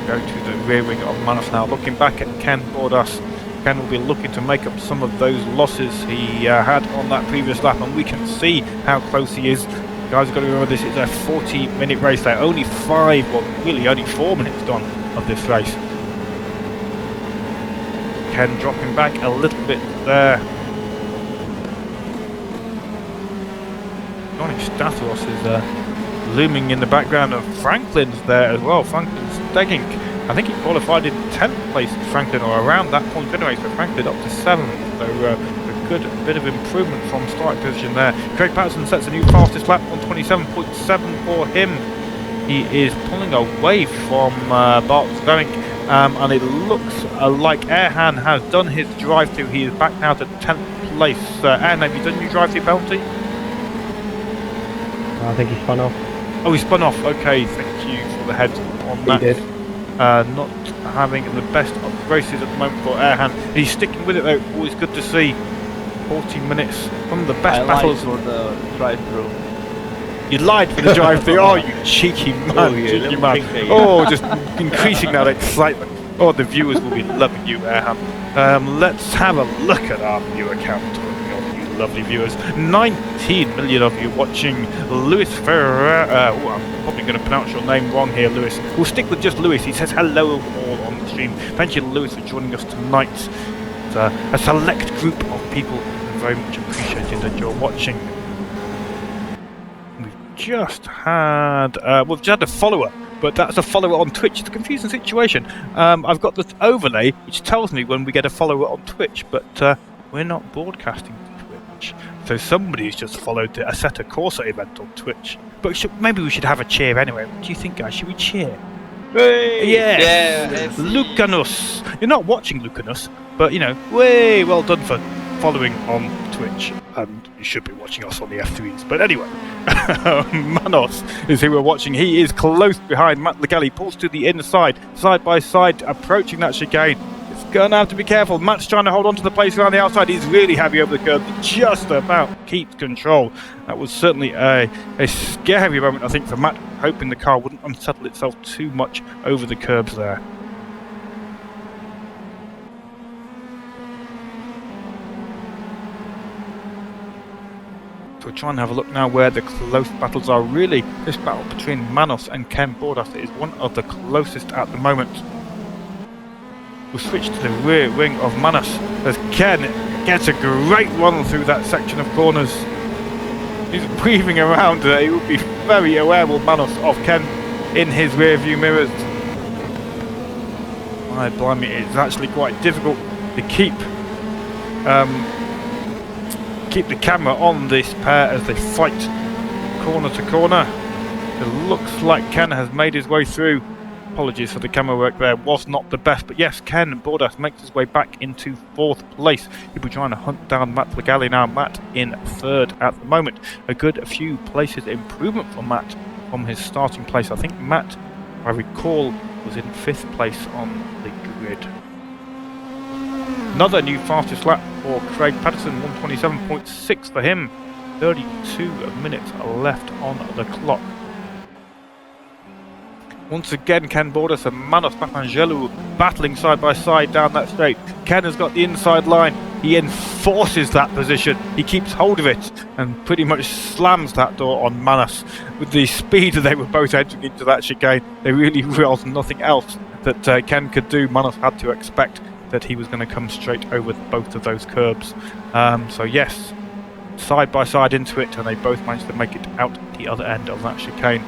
Go to the rear wing of Manos now. Looking back at Ken Bordas. Ken will be looking to make up some of those losses he had on that previous lap, and we can see how close he is. Guys, you've got to remember this is a 40-minute race. They're only 4 minutes done of this race. Ken dropping back a little bit there. Johnny Stathos is looming in the background, and Franklin's there as well. Franklin's stegging. I think he qualified in 10th place, Franklin, or around that point anyway, so Franklin up to 7th. So a good bit of improvement from start position there. Craig Patterson sets a new fastest lap on 27.7 for him. He is pulling away from Bart Zomick, and it looks like Erhan has done his drive-through. He is back now to 10th place. Erhan, have you done your drive-through penalty? I think he spun off. Oh, he spun off. Okay, thank you for the heads on that. He did. Not having the best of races at the moment for Erhan. He's sticking with it though. Always good to see. 40 minutes. One of the best battles. for the drive-through. You lied for the drive-through. Oh, you cheeky man! Oh, yeah, cheeky little man. tinker, yeah. Oh, just increasing that excitement. Oh, the viewers will be loving you, Erhan. Let's have a look at our viewer count. Lovely viewers, 19 million of you watching. Luis Ferreira, I'm probably going to pronounce your name wrong here, Luis. We'll stick with just Luis. He says hello all on the stream. Thank you, Luis, for joining us tonight. It's a select group of people, and very much appreciated that you're watching. We've just had a follower, but that's a follower on Twitch. It's a confusing situation. I've got this overlay which tells me when we get a follower on Twitch, but we're not broadcasting. So somebody's just followed the Assetto Corsa event on Twitch. But maybe we should have a cheer anyway. What do you think, guys? Should we cheer? Hey! Yes! Yeah, Lucanus! You're not watching Lucanus, but you know, way well done for following on Twitch. And you should be watching us on the F3s. But anyway, Manos is who we're watching. He is close behind Matt Legale. Pulls to the inside, side by side, approaching that chicane. Gonna have to be careful. Matt's trying to hold on to the place around the outside. He's really heavy over the curb. Just about keeps control. That was certainly a scary moment, I think, for Matt, hoping the car wouldn't unsettle itself too much over the curbs there. So we're trying to have a look now where the close battles are. Really, this battle between Manos and Ken Bordas is one of the closest at the moment. We'll switch to the rear wing of Manos as Ken gets a great run through that section of corners. He's weaving around. He will be very aware, will Manos, of Ken in his rear view mirrors. My blimey, it's actually quite difficult to keep the camera on this pair as they fight corner to corner. It looks like Ken has made his way through. Apologies for the camera work there, was not the best, but yes, Ken Bordas makes his way back into fourth place. He'll be trying to hunt down Matt Legale now. Matt in third at the moment. A good few places improvement for Matt from his starting place. I think Matt, if I recall, was in fifth place on the grid. Another new fastest lap for Craig Patterson, 127.6 for him. 32 minutes left on the clock. Once again, Ken Bordas and Manos Papangelou battling side by side down that straight. Ken has got the inside line. He enforces that position. He keeps hold of it and pretty much slams that door on Manos. With the speed that they were both entering into that chicane, there really was nothing else that Ken could do. Manos had to expect that he was going to come straight over both of those curbs. So yes, side by side into it, and they both managed to make it out the other end of that chicane.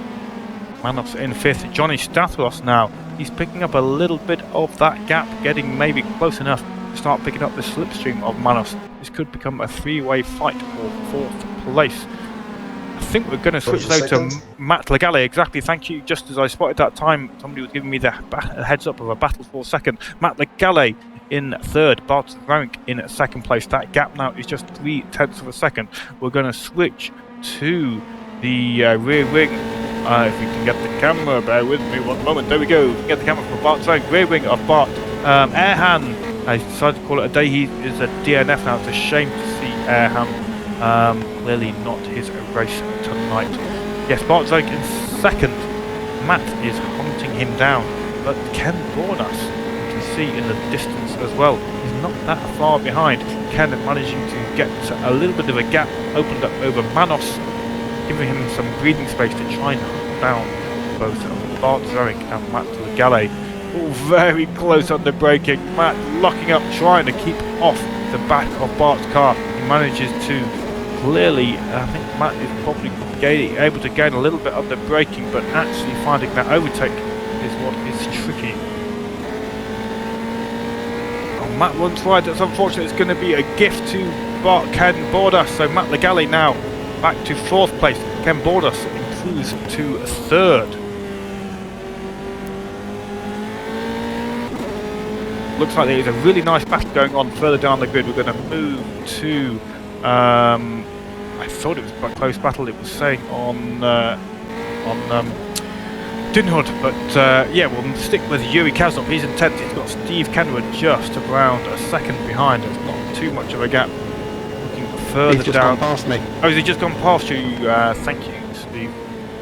Manos in 5th. Johnny Statros now, he's picking up a little bit of that gap, getting maybe close enough to start picking up the slipstream of Manos. This could become a 3-way fight for 4th place. I think we're going to switch though to Matt Legale. Exactly, thank you. Just as I spotted that time, somebody was giving me the heads up of a battle for 2nd. Matt Legale in 3rd, Bart Rank in 2nd place. That gap now is just 0.3 of a second. We're going to switch to the rear wing. If we can get the camera, bear with me one moment. There we go. We can get the camera for Bart's Rank, rear wing of Bart. Airhan, I decided to call it a day. He is a DNF now. It's a shame to see Airhan. Clearly not his race tonight. Yes, Bart's Rank in 2nd. Matt is hunting him down, but Ken Bordas, you can see in the distance as well, he's not that far behind. Ken managing to get a little bit of a gap opened up over Manos, giving him some breathing space to try and hold down both Bart Zarek and Matt Legale. All very close on the braking. Matt locking up, trying to keep off the back of Bart's car. He manages to clearly, I think Matt is probably able to gain a little bit of the braking, but actually finding that overtake is what is tricky. Oh, Matt runs wide. That's unfortunate. It's going to be a gift to Ken Bordas. So Matt Legale now back to 4th place. Ken Bordas improves to 3rd. Looks like there is a really nice battle going on further down the grid. We're going to move to I thought it was quite a close battle. It was saying on Dinhood, but yeah, we'll stick with Yuri Kaznov. He's in 10th. He's got Steve Kenwood just around a second behind. There's not too much of a gap. Further He's just down. gone past me. Oh, has he just gone past you? Thank you, Steve.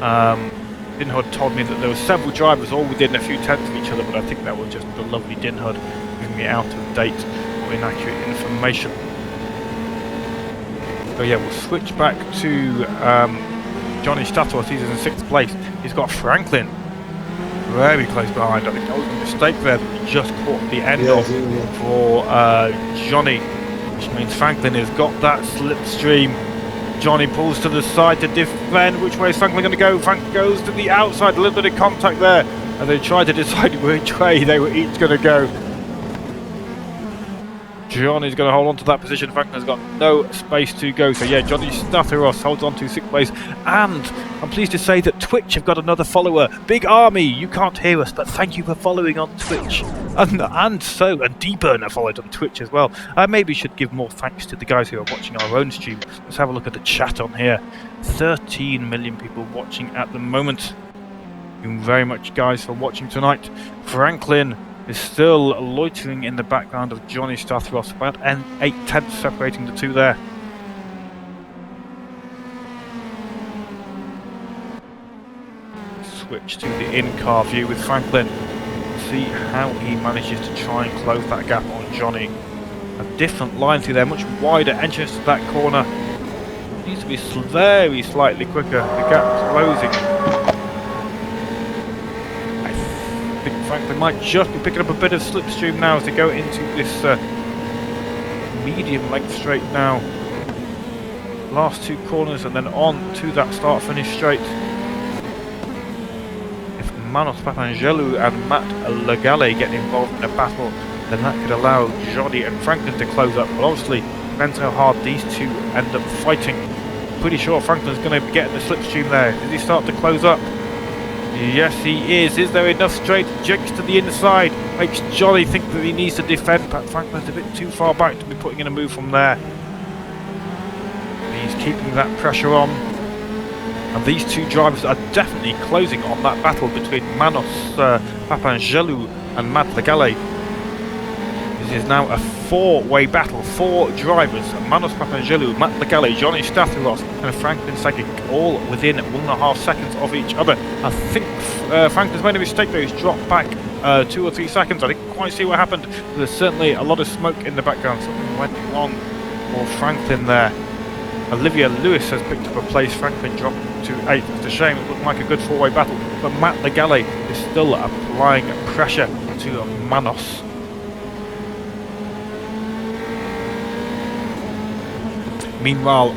Dinhood told me that there were several drivers all within a few tenths of each other, but I think that was just the lovely Dinhood giving me out of date or inaccurate information. So yeah, we'll switch back to Johnny Statos. He's in 6th place. He's got Franklin very close behind. I think that was a mistake there that we just caught the end of for Johnny. Which means Franklin has got that slipstream. Johnny pulls to the side to defend. Which way is Franklin going to go? Frank goes to the outside. A little bit of contact there. And they try to decide which way they were each going to go. Johnny's going to hold on to that position. Franklin's got no space to go. So yeah, Johnny Statteros holds on to 6th place. And I'm pleased to say that Twitch have got another follower. Big Army, you can't hear us, but thank you for following on Twitch. And D-Burner followed on Twitch as well. I maybe should give more thanks to the guys who are watching our own stream. Let's have a look at the chat on here. 13 million people watching at the moment. Thank you very much, guys, for watching tonight. Franklin is still loitering in the background of Johnny Statteros, about 8 tenths separating the two there. Switch to the in-car view with Franklin. See how he manages to try and close that gap on Johnny. A different line through there, much wider entrance to that corner. Needs to be very slightly quicker. The gap's closing. I think Franklin might just be picking up a bit of slipstream now as they go into this medium length straight now. Last 2 corners and then on to that start-finish straight. If Manos Papangelou and Matt Legale get involved in a battle, then that could allow Johnny and Franklin to close up. But obviously, depends how hard these two end up fighting. Pretty sure Franklin's going to be getting the slipstream there. Does he start to close up? Yes, he is. Is there enough straight? Jigs to the inside. Makes Johnny think that he needs to defend, but Franklin's a bit too far back to be putting in a move from there. He's keeping that pressure on. And these two drivers are definitely closing on that battle between Manos Papangelou and Matt Legale. This is now a four-way battle. Four drivers: Manos Papangelu, Matt Legale, Johnny Stathiros, and Franklin Sagic, all within 1.5 seconds of each other. I think Franklin's made a mistake though. He's dropped back 2 or 3 seconds. I didn't quite see what happened. There's certainly a lot of smoke in the background. Something went wrong for Franklin there. Olivia Lewis has picked up a place. Franklin dropped to 8th. It's a shame. It looked like a good four-way battle, but Matt Legale is still applying pressure to Manos. Meanwhile,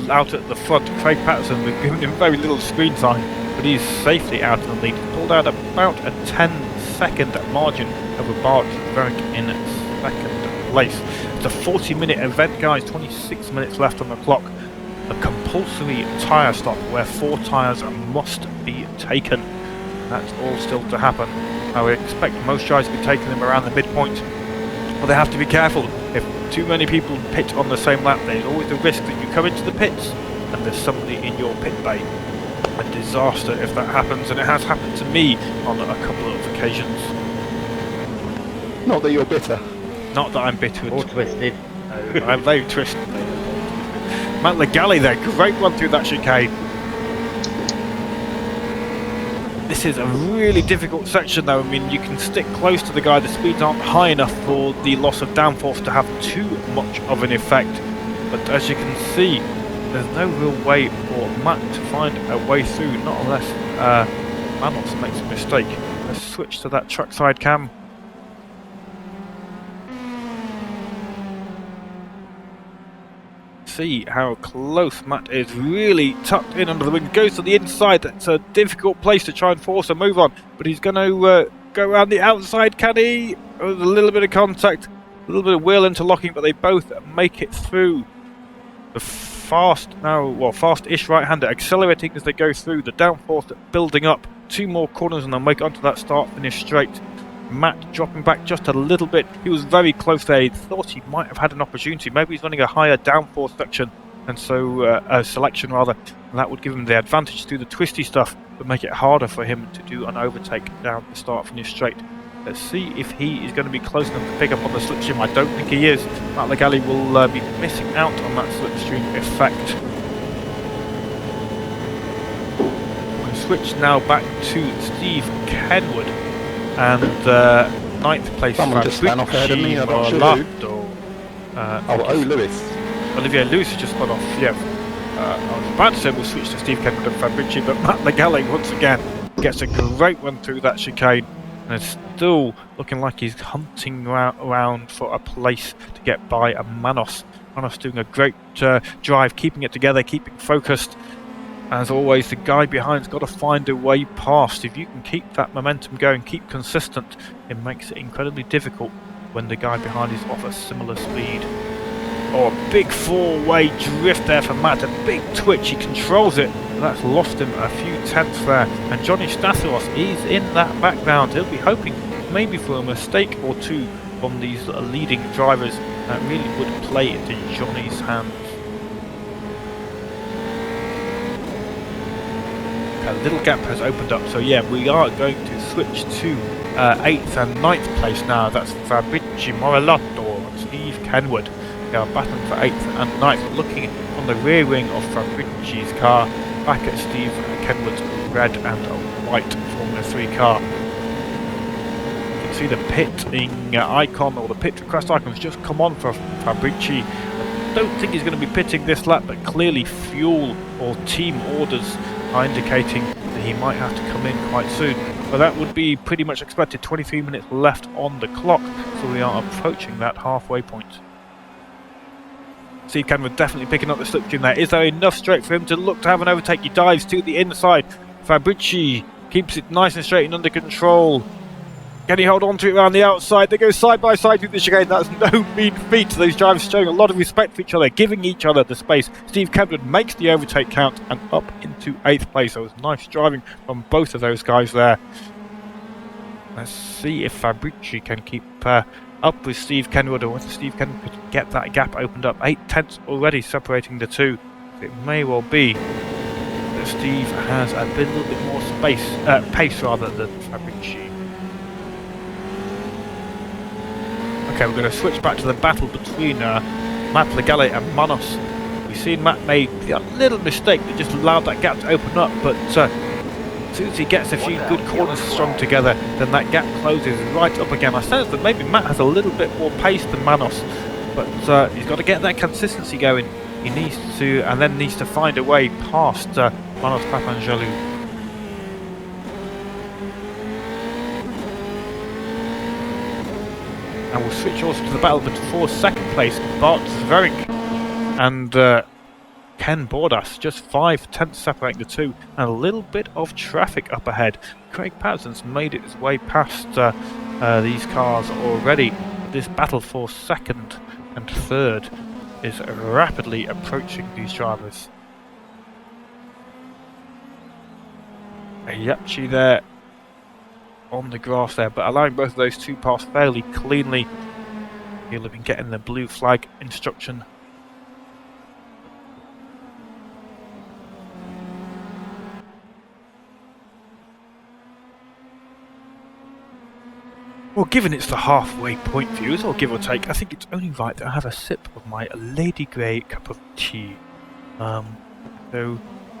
out at the front, Craig Patterson, we've given him very little screen time, but he's safely out of the lead. He's pulled out about a 10-second margin over Bart Verk in second place. It's a 40-minute event, guys. 26 minutes left on the clock. A compulsory tyre stop where 4 tyres must be taken. That's all still to happen. I would expect most drivers to be taking them around the midpoint, but they have to be careful. If too many people pit on the same lap, there's always the risk that you come into the pits and there's somebody in your pit bay. A disaster if that happens, and it has happened to me on a couple of occasions. Not that you're bitter. Not that I'm bitter. All twisted. I'm very twisted. Matt Legale there, great run through that chicane. This is a really difficult section though. I mean, you can stick close to the guy, the speeds aren't high enough for the loss of downforce to have too much of an effect. But as you can see, there's no real way for Matt to find a way through, not unless Manos makes a mistake. Let's switch to that trackside cam. See how close Matt is, really tucked in under the wing, goes to the inside. That's a difficult place to try and force a move on, but he's going to go around the outside. Can he? Oh, there's a little bit of contact, a little bit of wheel interlocking, but they both make it through. The fast-ish right-hander accelerating as they go through, the downforce building up, 2 more corners and they'll make it onto that start-finish straight. Matt dropping back just a little bit. He was very close there. He thought he might have had an opportunity. Maybe he's running a higher downforce section, and so a selection rather, and that would give him the advantage through the twisty stuff, but make it harder for him to do an overtake down the start-finish straight. Let's see if he is going to be close enough to pick up on the slipstream. I don't think he is. Matt Legale will be missing out on that slipstream effect. We switch now back to Steve Kenwood. And 9th place. Someone just ran off ahead of me. I'm not sure who. Lewis. Olivia Lewis has just gone off. Yeah. I was about to say we'll switch to Steve Kenwood and Fabrici, but Matt Legale once again gets a great run through that chicane, and it's still looking like he's hunting around for a place to get by a Manos. Manos doing a great drive, keeping it together, keeping focused. As always, the guy behind's got to find a way past. If you can keep that momentum going, keep consistent, it makes it incredibly difficult when the guy behind is off a similar speed. Oh, a big 4-way drift there for Matt, a big twitch, he controls it, but that's lost him a few tenths there. And Johnny Stathiros is in that background. He'll be hoping maybe for a mistake or two from these leading drivers. That really would play into Johnny's hands. A little gap has opened up, so yeah, we are going to switch to 8th and 9th place now. That's Fabrici Morellotto and Steve Kenwood. They are battling for 8th and 9th, looking on the rear wing of Fabrici's car, back at Steve Kenwood's red and white Formula 3 car. You can see the pitting icon, or the pit request icon, has just come on for Fabrici. I don't think he's going to be pitting this lap, but clearly fuel or team orders are indicating that he might have to come in quite soon. But that would be pretty much expected. 23 minutes left on the clock, so we are approaching that halfway point. Steve Kenwood definitely picking up the slipstream there. Is there enough straight for him to look to have an overtake? He dives to the inside. Fabrici keeps it nice and straight and under control. Can he hold on to it around the outside? They go side by side through the chicane. That's no mean feat. Those drivers showing a lot of respect for each other, giving each other the space. Steve Kenwood makes the overtake count and up into 8th place. So it was nice driving from both of those guys there. Let's see if Fabrici can keep up with Steve Kenwood, or whether Steve Kenwood could get that gap opened up. 8 tenths already separating the two. It may well be that Steve has a little bit more pace rather than Fabrici. Okay, we're going to switch back to the battle between Matt Legale and Manos. We've seen Matt made a little mistake that just allowed that gap to open up, but as soon as he gets a few good corners strung together, then that gap closes right up again. I sense that maybe Matt has a little bit more pace than Manos, but he's got to get that consistency going. He needs to, and then needs to find a way past Manos Papangelou. And we'll switch also to the battle for second place, Bart Zverink and Ken Bordas, just 5/10 separating the two, and a little bit of traffic up ahead. Craig Patterson's made his way past these cars already. This battle for second and third is rapidly approaching these drivers. Ayachi there on the grass there, but allowing both of those two pass fairly cleanly. He'll have been getting the blue flag instruction. Well, given it's the halfway point, viewers, or give or take, I think it's only right that I have a sip of my Lady Grey cup of tea. So,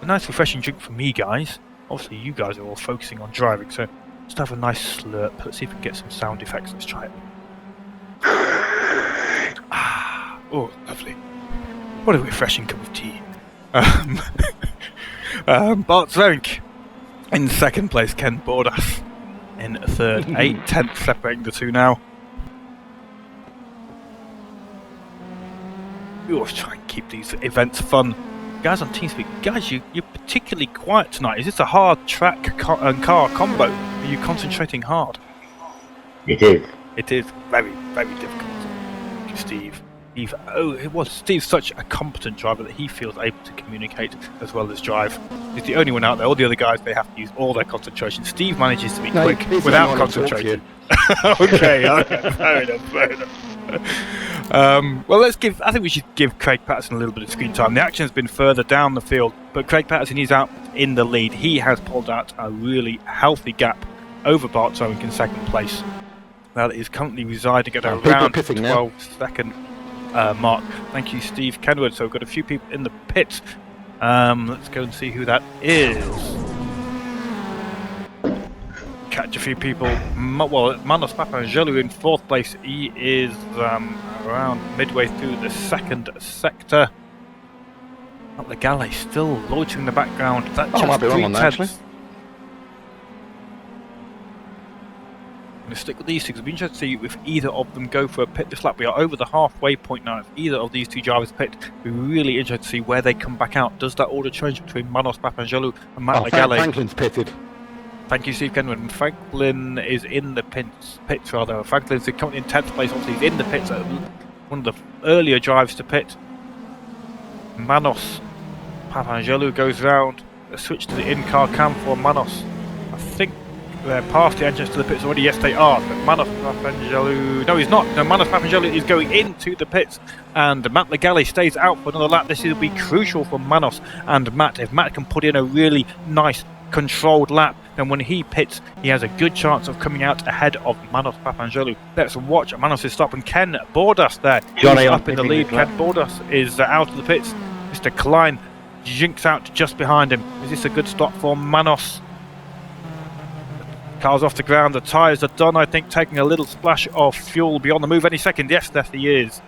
a nice refreshing drink for me, guys. Obviously, you guys are all focusing on driving, so just have a nice slurp. Let's see if we can get some sound effects. Let's try it. Oh, lovely. What a refreshing cup of tea. Bart Zverink in second place, Ken Bordas in third. 8/10 separating the two now. We always try and keep these events fun. Guys on TeamSpeak, guys, you're particularly quiet tonight. Is this a hard track and car combo? Are you concentrating hard? It is. It is very, very difficult. Thank you, Steve. Steve's such a competent driver that he feels able to communicate as well as drive. He's the only one out there. All the other guys, they have to use all their concentration. Steve manages to be quick without concentrating. Okay, fair enough. Well, I think we should give Craig Patterson a little bit of screen time. The action has been further down the field, but Craig Patterson is out in the lead. He has pulled out a really healthy gap over Bart Zverink in second place. Now that he's currently residing at around 12-second mark. Thank you, Steve Kenwood. So we've got a few people in the pit. Let's go and see who that is. Catch a few people. Well, Manos Papangelou in fourth place. He is around midway through the second sector. Not the Galley still loitering in the background. That I might be wrong on that, actually. I'm going to stick with these two because I'd be interested to see if either of them go for a pit this lap. We are over the halfway point now. If either of these two drivers pit, we're really interested to see where they come back out. Does that order change between Manos Papangelou and Matt Legale? Franklin's pitted. Thank you, Steve Kenwood. Franklin is in the pits. Franklin's currently in 10th place. Obviously, he's in the pits. One of the earlier drives to pit. Manos Papangelou goes round. A switch to the in-car cam for Manos. I think they're past the entrance to the pits already. Yes, they are. But Manos Papangelou... No, he's not. No, Manos Papangelou is going into the pits. And Matt Legale stays out for another lap. This will be crucial for Manos and Matt. If Matt can put in a really nice controlled lap, then when he pits, he has a good chance of coming out ahead of Manos Papangelou. Let's watch Manos' stop. And Ken Bordas there. Johnny up in the lead. Ken Bordas is out of the pits. Mr. Klein jinks out just behind him. Is this a good stop for Manos? Car's off the ground, the tyres are done, I think, taking a little splash of fuel beyond the move any second. Yes, there he is.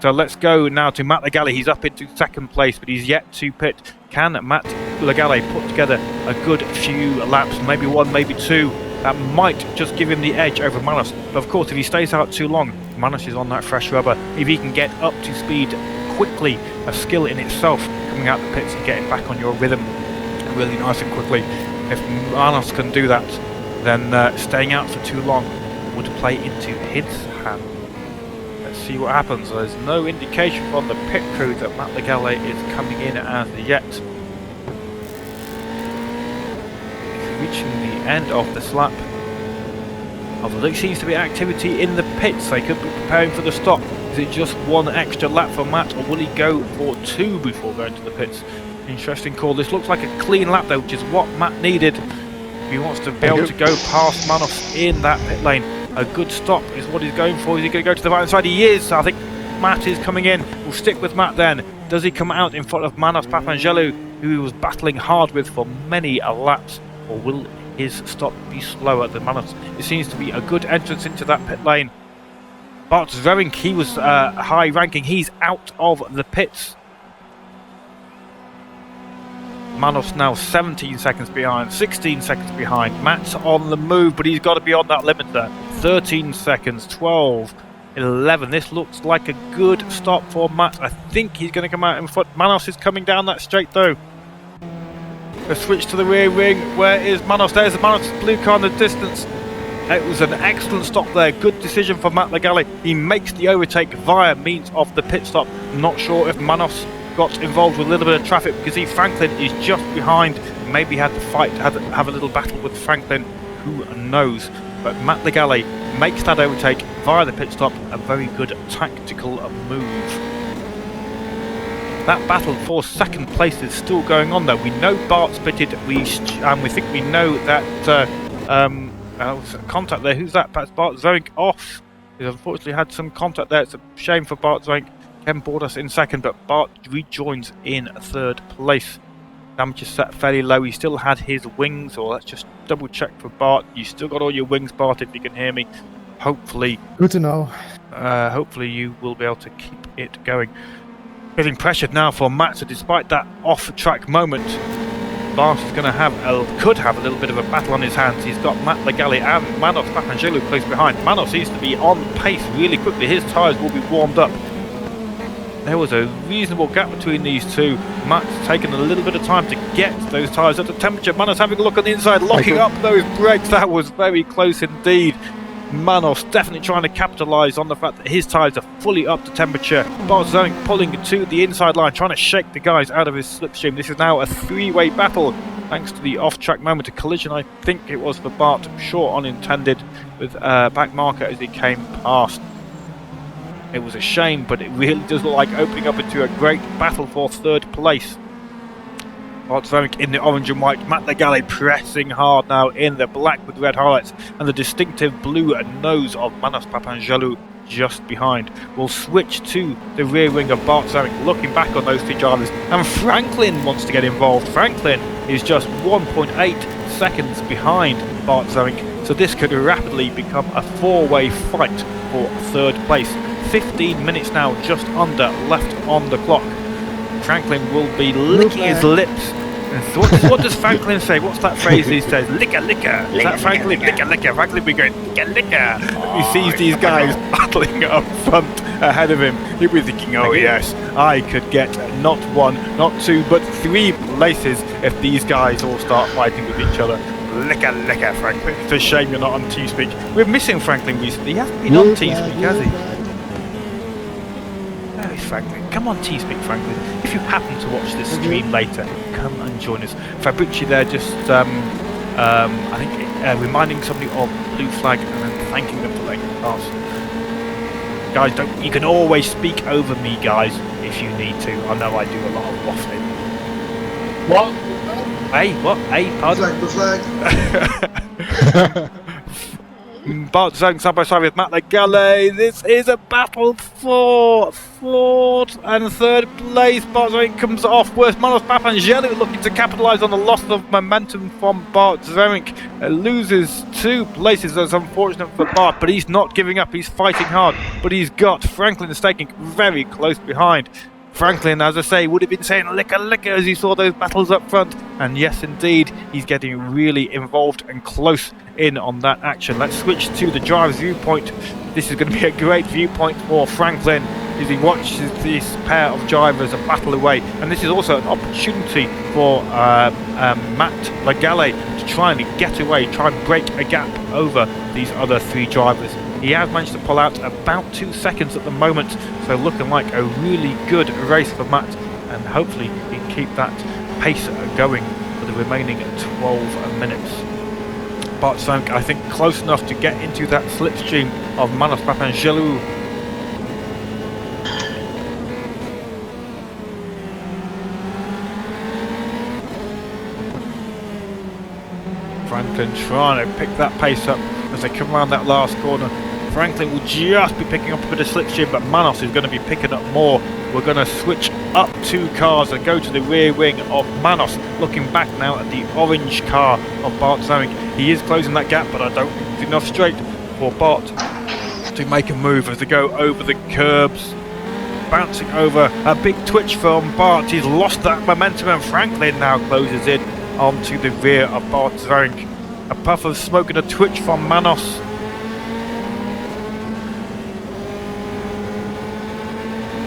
So let's go now to Matt Legale. He's up into second place, but he's yet to pit. Can Matt Legale put together a good few laps, maybe one, maybe two? That might just give him the edge over Manos. But of course, if he stays out too long, Manos is on that fresh rubber. If he can get up to speed quickly, a skill in itself, coming out the pits and getting back on your rhythm really nice and quickly. If Manos can do that, then staying out for too long would play into his hand. Let's see what happens. There's no indication from the pit crew that Matt Legale is coming in as yet. He's reaching the end of this lap. Although there seems to be activity in the pits, they could be preparing for the stop. Is it just one extra lap for Matt, or will he go for two before going to the pits? Interesting call. This looks like a clean lap though, which is what Matt needed. He wants to be able to go past Manos in that pit lane. A good stop is what he's going for. Is he going to go to the right side? He is. I think Matt is coming in. We'll stick with Matt then. Does he come out in front of Manos Papangelou, who he was battling hard with for many laps, or will his stop be slower than Manos? It seems to be a good entrance into that pit lane. Bart Zwerink, he was high ranking. He's out of the pits. Manos now 17 seconds behind, 16 seconds behind. Matt's on the move, but he's got to be on that limiter. 13 seconds, 12, 11. This looks like a good stop for Matt. I think he's going to come out in front. Manos is coming down that straight though. A switch to the rear wing. Where is Manos? There's the Manos blue car in the distance. It was an excellent stop there. Good decision for Matt Legale. He makes the overtake via means of the pit stop. Not sure if Manos got involved with a little bit of traffic because Franklin is just behind. Maybe had to fight, have a little battle with Franklin. Who knows? But Matt Legale makes that overtake via the pit stop. A very good tactical move. That battle for second place is still going on though. We know Bart's pitted, and we think we know that contact there. Who's that? That's Bart Zwerink off. He's unfortunately had some contact there. It's a shame for Bart Zwerink. Ken Bordas in second, but Bart rejoins in third place. Damage is set fairly low. He still had his wings, or let's just double check for Bart. You still got all your wings, Bart, if you can hear me. Hopefully. Good to know. Hopefully you will be able to keep it going. Getting pressured now for Matt, so despite that off-track moment, Bart is going to could have a little bit of a battle on his hands. He's got Matt Legale and Manos Papangelou close behind. Manos seems to be on pace really quickly. His tyres will be warmed up. There was a reasonable gap between these two. Matt's taken a little bit of time to get those tyres up to temperature. Manos having a look on the inside, locking up those brakes. That was very close indeed. Manos definitely trying to capitalise on the fact that his tyres are fully up to temperature. Bart Zwerink pulling to the inside line, trying to shake the guys out of his slipstream. This is now a three-way battle, thanks to the off-track moment. A collision, I think it was for Bart, sure unintended, with back marker as he came past. It was a shame, but it really does look like opening up into a great battle for third place. Bart Zwerink in the orange and white, Matt Legale pressing hard now in the black with red highlights, and the distinctive blue nose of Manos Papangelou just behind. We'll switch to the rear wing of Bart Zwerink, looking back on those two drivers, and Franklin wants to get involved. Franklin is just 1.8 seconds behind Bart Zwerink, so this could rapidly become a four-way fight for third place. 15 minutes now, just under left on the clock. Franklin will be licking his lips. What does Franklin say? What's that phrase he says? Licker, licker. Is that Franklin? Licker, licker. Franklin will be going, licker, licker. He sees these guys battling up front ahead of him. He'll be thinking, oh yes, I could get not one, not two, but three places if these guys all start fighting with each other. Licker, licker, Franklin. It's a shame you're not on T-Speak. We're missing Franklin recently. He hasn't been on T-Speak, has he? Franklin. Come on, T-Speak, Franklin. If you happen to watch this stream later, come and join us. Fabrici there just, I think, reminding somebody of Blue Flag and then thanking them for letting them pass. Guys, you can always speak over me, guys, if you need to. I know I do a lot of waffling. What? Hey, what? Hey, pardon? Blue flag. Bart Zwerink side by side with Matt Legale. This is a battle for fourth and third place. Bart Zwerink comes off worst. Manos Papangelou looking to capitalise on the loss of momentum from Bart Zwerink. Loses 2 places. That's unfortunate for Bart, but he's not giving up. He's fighting hard, but he's got Franklin staking very close behind. Franklin, as I say, would have been saying licker, licker as he saw those battles up front. And yes, indeed, he's getting really involved and close in on that action. Let's switch to the driver's viewpoint. This is going to be a great viewpoint for Franklin as he watches this pair of drivers battle away. And this is also an opportunity for Matt Legale to try and get away, try and break a gap over these other 3 drivers. He has managed to pull out about 2 seconds at the moment, so looking like a really good race for Matt, and hopefully he can keep that pace going for the remaining 12 minutes. Bart Zwerink, I think, close enough to get into that slipstream of Manos Papangelou. Franklin trying to pick that pace up. as they come around that last corner. Franklin will just be picking up a bit of slipstream, but Manos is going to be picking up more. We're going to switch up 2 cars and go to the rear wing of Manos, looking back now at the orange car of Bart Zaring. He is closing that gap, but I don't think it's enough straight for Bart to make a move as they go over the curbs. Bouncing over, a big twitch from Bart. He's lost that momentum, and Franklin now closes in onto the rear of Bart Zaring. A puff of smoke and a twitch from Manos.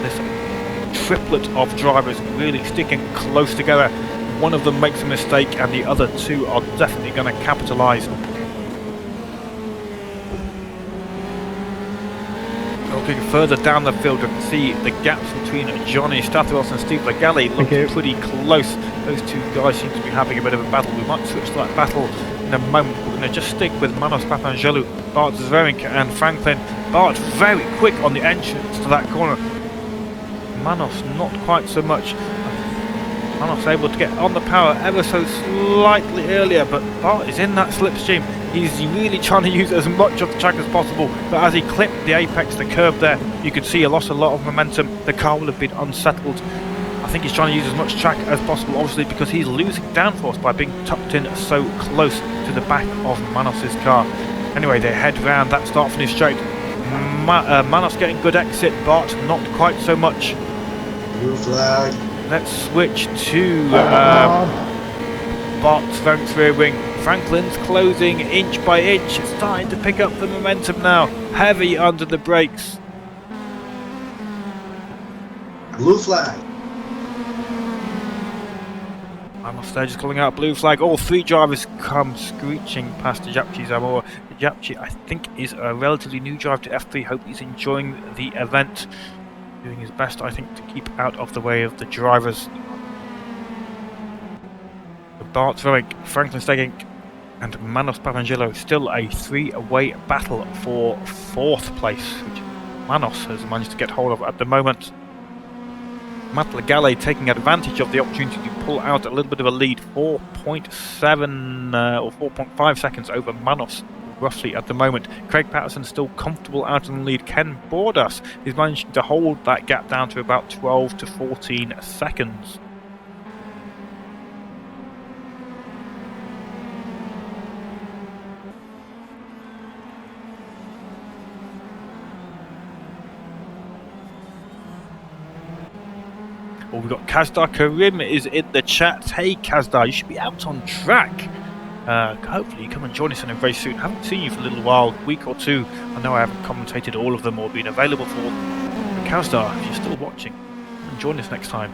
This triplet of drivers really sticking close together. One of them makes a mistake and the other 2 are definitely going to capitalise. Looking further down the field, you can see the gaps between Johnny Statharos and Steve Legale look pretty close. Those 2 guys seem to be having a bit of a battle. We might switch to that battle in a moment. We're going to just stick with Manos Papangelou, Bart Zaring and Franklin. Bart very quick on the entrance to that corner. Manos not quite so much. Manos able to get on the power ever so slightly earlier, but Bart is in that slipstream. He's really trying to use as much of the track as possible, but as he clipped the apex, the curb there, you could see he lost a lot of momentum. The car will have been unsettled. I think he's trying to use as much track as possible, obviously, because he's losing downforce by being tucked in so close to the back of Manos's car. Anyway, they head round that start-finish straight. Manos getting good exit, Bart not quite so much. Blue flag. Let's switch to Bart Zaring's rear wing. Franklin's closing inch by inch, starting to pick up the momentum now. Heavy under the brakes. Blue flag. Manos there just calling out blue flag. All 3 drivers come screeching past Japchi Zamora. Japchi, I think, is a relatively new driver to F3. Hope he's enjoying the event. Doing his best, I think, to keep out of the way of the drivers. Bart Zaring, Franklin Stegink and Manos Papangelou still a 3-way battle for 4th place, which Manos has managed to get hold of at the moment. Matt Legale taking advantage of the opportunity to pull out a little bit of a lead, 4.7 or 4.5 seconds over Manos roughly at the moment. Craig Patterson still comfortable out in the lead. Ken Bordas is managing to hold that gap down to about 12 to 14 seconds. Well, we've got Kazdar Karim is in the chat. Hey Kazdar, you should be out on track. Hopefully you come and join us in a race soon. Haven't seen you for a little while, week or 2. I know I haven't commentated all of them or been available for them. But Kazdar, if you're still watching, come and join us next time.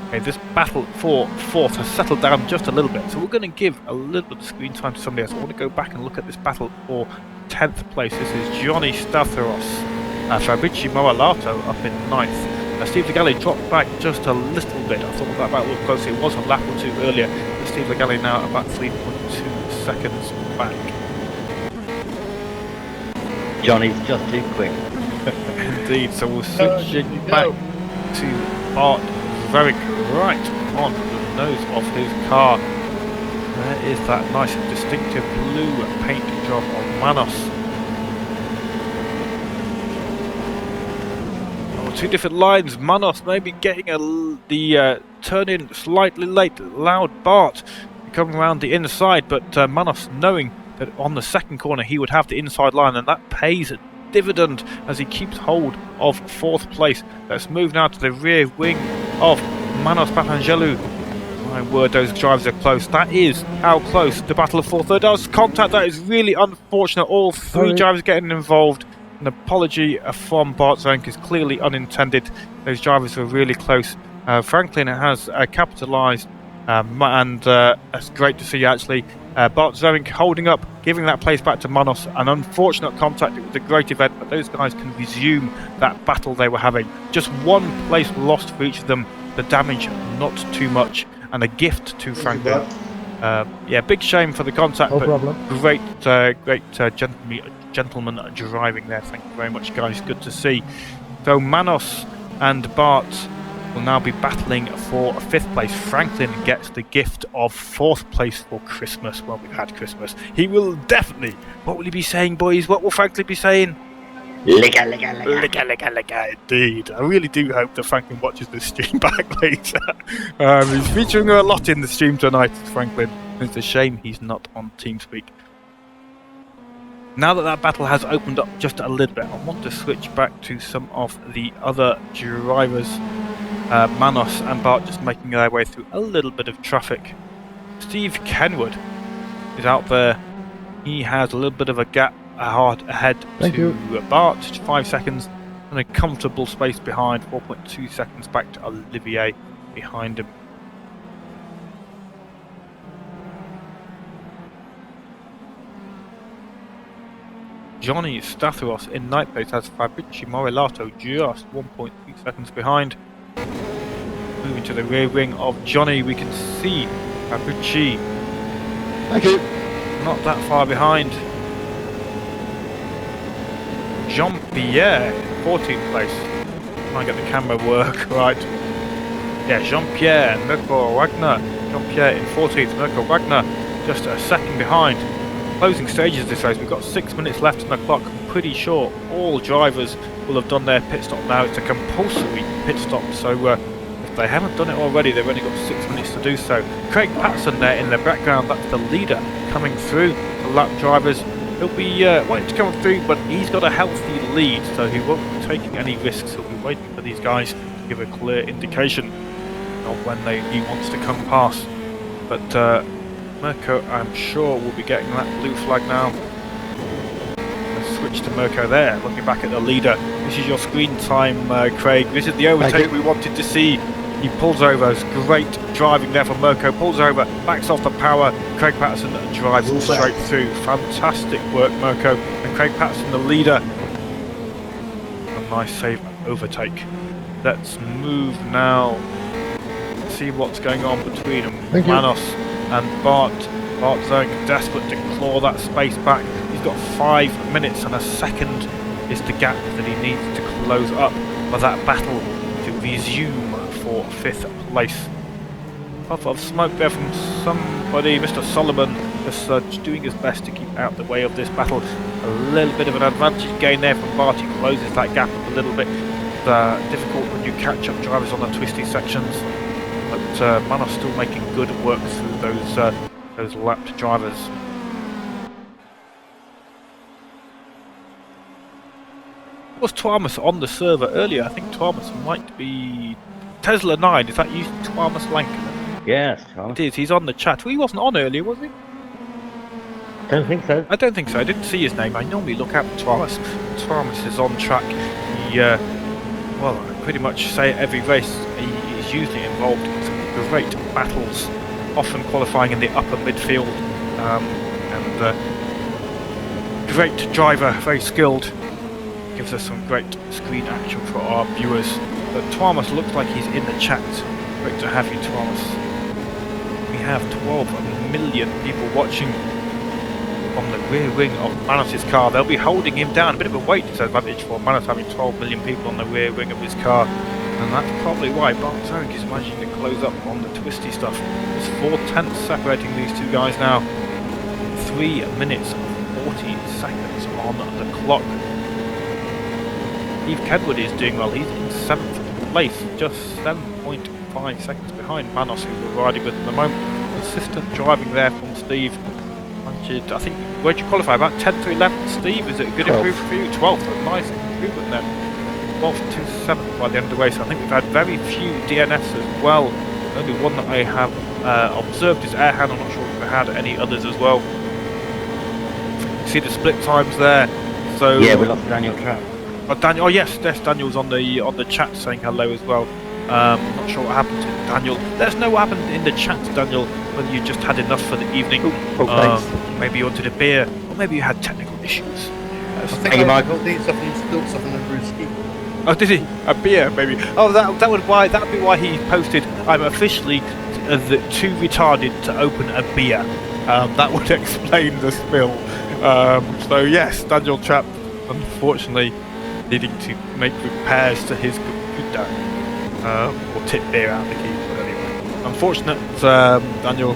Okay, this battle for 4th has settled down just a little bit, so we're going to give a little bit of screen time to somebody else. I want to go back and look at this battle for 10th place. This is Johnny Statharos, Fabrici Moralato up in 9th. Steve Legale dropped back just a little bit. I thought that battle was close. It was a lap or 2 earlier, but Steve Legale now about 3.2 seconds back. Johnny's just too quick. Indeed, so we'll switch it back to Bart Zaring right on the nose of his car. There is that nice distinctive blue paint job on Manos. Oh, 2 different lines. Manos maybe getting the turn in slightly late. Allowed Bart to come around the inside, but Manos knowing that on the second corner he would have the inside line, and that pays a dividend as he keeps hold of 4th place. Let's move now to the rear wing of Manos Papangelou. My word, those drivers are close. That is how close the battle of 4th. There does contact. That is really unfortunate. All 3 drivers getting involved. An apology from Bart Zaring is clearly unintended. Those drivers were really close. Franklin has capitalised, and that's great to see actually. Bart Zaring holding up, giving that place back to Manos. An unfortunate contact. It was a great event, but those guys can resume that battle they were having. Just 1 place lost for each of them. The damage not too much, and a gift to Franklin. Yeah, big shame for the contact, No but problem. great gentleman driving there. Thank you very much, guys. Good to see. So Manos and Bart will now be battling for 5th place. Franklin gets the gift of 4th place for Christmas. Well, we've had Christmas. He will definitely... What will he be saying, boys? What will Franklin be saying? Licka, licka, licka. Licka, licka, licka, indeed. I really do hope that Franklin watches this stream back later. He's featuring a lot in the stream tonight, Franklin. It's a shame he's not on TeamSpeak. Now that that battle has opened up just a little bit, I want to switch back to some of the other drivers. Manos and Bart just making their way through a little bit of traffic. Steve Kenwood is out there. He has a little bit of a gap ahead to Bart, 5 seconds, and a comfortable space behind, 4.2 seconds back to Olivier behind him. Johnny Statharos in ninth place has Fabrici Morilato just 1.2 seconds behind. Moving to the rear wing of Johnny, we can see Fabrici. Thank you. Not that far behind. Jean-Pierre in 14th place. Try and get the camera work right. Yeah, Jean-Pierre and Mirko Wagner. Jean-Pierre in 14th, Mirko Wagner just a second behind. Closing stages of this race, we've got 6 minutes left on the clock. I'm pretty sure all drivers will have done their pit stop now. It's a compulsory pit stop, so if they haven't done it already, they've only got 6 minutes to do so. Craig Patterson there in the background, that's the leader coming through. The lap drivers, he'll be wanting to come through, but he's got a healthy lead, so he won't be taking any risks. He'll be waiting for these guys to give a clear indication of when he wants to come past. But Mirko, I'm sure, will be getting that blue flag now. Let's switch to Mirko there, looking back at the leader. This is your screen time, Craig. This is the overtake we wanted to see. He pulls over. It's great driving there from Mirko. Pulls over, backs off the power. Craig Patterson drives straight through. Fantastic work, Mirko. And Craig Patterson, the leader. A nice save overtake. Let's move now. See what's going on between them. Manos and Bart. Bart's desperate to claw that space back. He's got 5 minutes and a second is the gap that he needs to close up for that battle to resume for 5th place. Puff of smoke there from somebody, Mr. Solomon, just doing his best to keep out the way of this battle. A little bit of an advantage gain there from Bart. He closes that gap up a little bit. It's difficult when you catch up drivers on the twisty sections. But Manos still making good work through those lapped drivers. Was Thomas on the server earlier? I think Thomas might be Tesla 9. Is that you, Thomas Lanker? Yes, Thomas. It is. He's on the chat. Well, he wasn't on earlier, was he? Don't think so. I don't think so. I didn't see his name. I normally look out for Thomas. Thomas is on track. He, well, I pretty much say every race he is usually involved in some great battles, often qualifying in the upper midfield, and great driver, very skilled. Gives us some great screen action for our viewers. But Thomas looks like he's in the chat. Great to have you, Thomas. We have 12 million people watching on the rear wing of Manos' car. They'll be holding him down. A bit of a weight disadvantage for Manos having 12 million people on the rear wing of his car. And that's probably why Bart Zoek is managing to close up on the twisty stuff. There's 4 tenths separating these two guys now. 3 minutes and 40 seconds on the clock. Steve Kenwood is doing well. He's in 7th place, just 7.5 seconds behind Manos, who we're riding with at the moment. Consistent driving there from Steve. I think, where'd you qualify? About 10th to 11th, Steve? Is it a good improvement for you? 12th, a nice improvement there. 12th to 7th by the end of the race. I think we've had very few DNFs as well. Only one that I have observed is Airhan. I'm not sure if we've had any others as well. See the split times there. So yeah, we lost Daniel Trapp. Daniel, oh yes, Daniel's on the chat saying hello as well. Not sure what happened to Daniel. Let us know what happened in the chat, Daniel, whether you just had enough for the evening. Maybe you wanted a beer, or maybe you had technical issues. Thank you, Michael. Oh, did he? A beer, maybe. Oh, that would be why he posted, "I'm officially too retarded to open a beer." That would explain the spill. So yes, Daniel Trapp, unfortunately, needing to make repairs to his computer down. Or tip beer out the key, but anyway. Unfortunate, Daniel.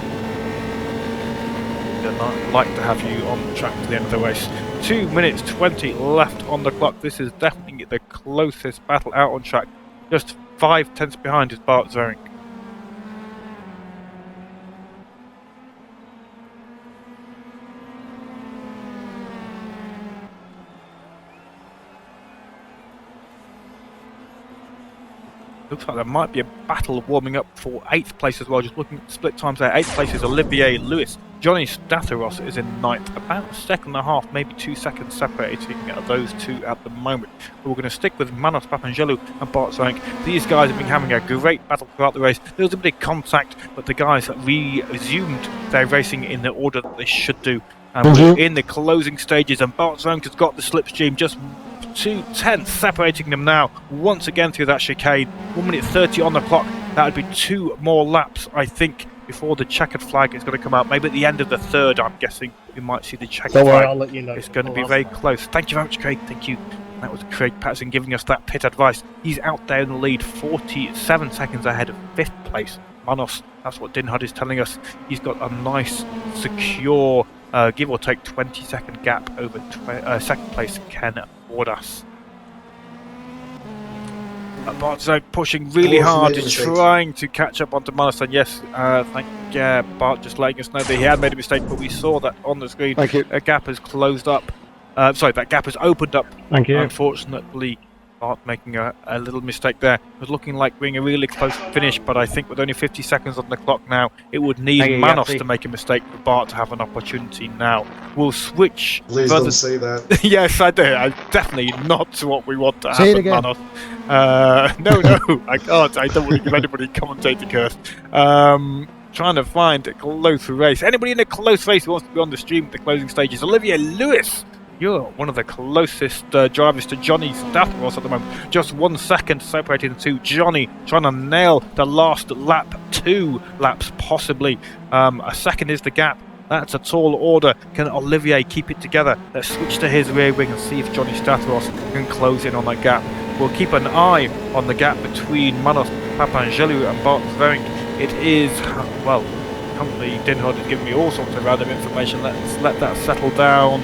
I'd like to have you on the track to the end of the race. 2 minutes 20 left on the clock. This is definitely the closest battle out on track. Just 5 tenths behind is Bart Zwerink. Looks like there might be a battle warming up for 8th place as well. Just looking at the split times there. 8th place is Olivier Lewis. Johnny Statharos is in 9th. About a second and a half, maybe 2 seconds separating those two at the moment. But we're going to stick with Manos Papangelou and Bart Zwerink. These guys have been having a great battle throughout the race. There was a bit of contact, but the guys resumed their racing in the order that they should do. And we're in the closing stages, and Bart Zwerink has got the slipstream just 2 tenths separating them now once again through that chicane. 1 minute 30 on the clock. That would be 2 more laps, I think, before the checkered flag is going to come out. Maybe at the end of the third, I'm guessing we might see the checkered flag. Don't worry, I'll let you know. It's going to be very close. Thank you very much, Craig. Thank you. That was Craig Patterson giving us that pit advice. He's out there in the lead, 47 seconds ahead of 5th place Manos. That's what Dinhard is telling us. He's got a nice, secure, give or take 20-second gap over 2nd place Ken Bordas. Bart Zwerink pushing really hard, is trying to catch up onto Manos. And yes, thank Bart just letting us know that he had made a mistake, but we saw that on the screen. Thank you. A gap has closed up. That gap has opened up. Thank you. Unfortunately, Bart making a little mistake there. It was looking like being a really close finish, but I think with only 50 seconds on the clock now, it would need Manos to make a mistake for Bart to have an opportunity now. We'll switch. Please don't say that. Yes, I do. Definitely not what we want to Say it happen, again. Manos. No, I can't. I don't want to give anybody commentator curse. Trying to find a close race. Anybody in a close race who wants to be on the stream at the closing stages? Olivier Lewis, you're one of the closest drivers to Johnny Statharos at the moment. Just 1 second separating the two. Johnny trying to nail the last lap, 2 laps possibly. A second is the gap. That's a tall order. Can Olivier keep it together? Let's switch to his rear wing and see if Johnny Statharos can close in on that gap. We'll keep an eye on the gap between Manos Papangelou and Bart Zwerink. It is, well, currently Dinhard is giving me all sorts of random information. Let's let that settle down.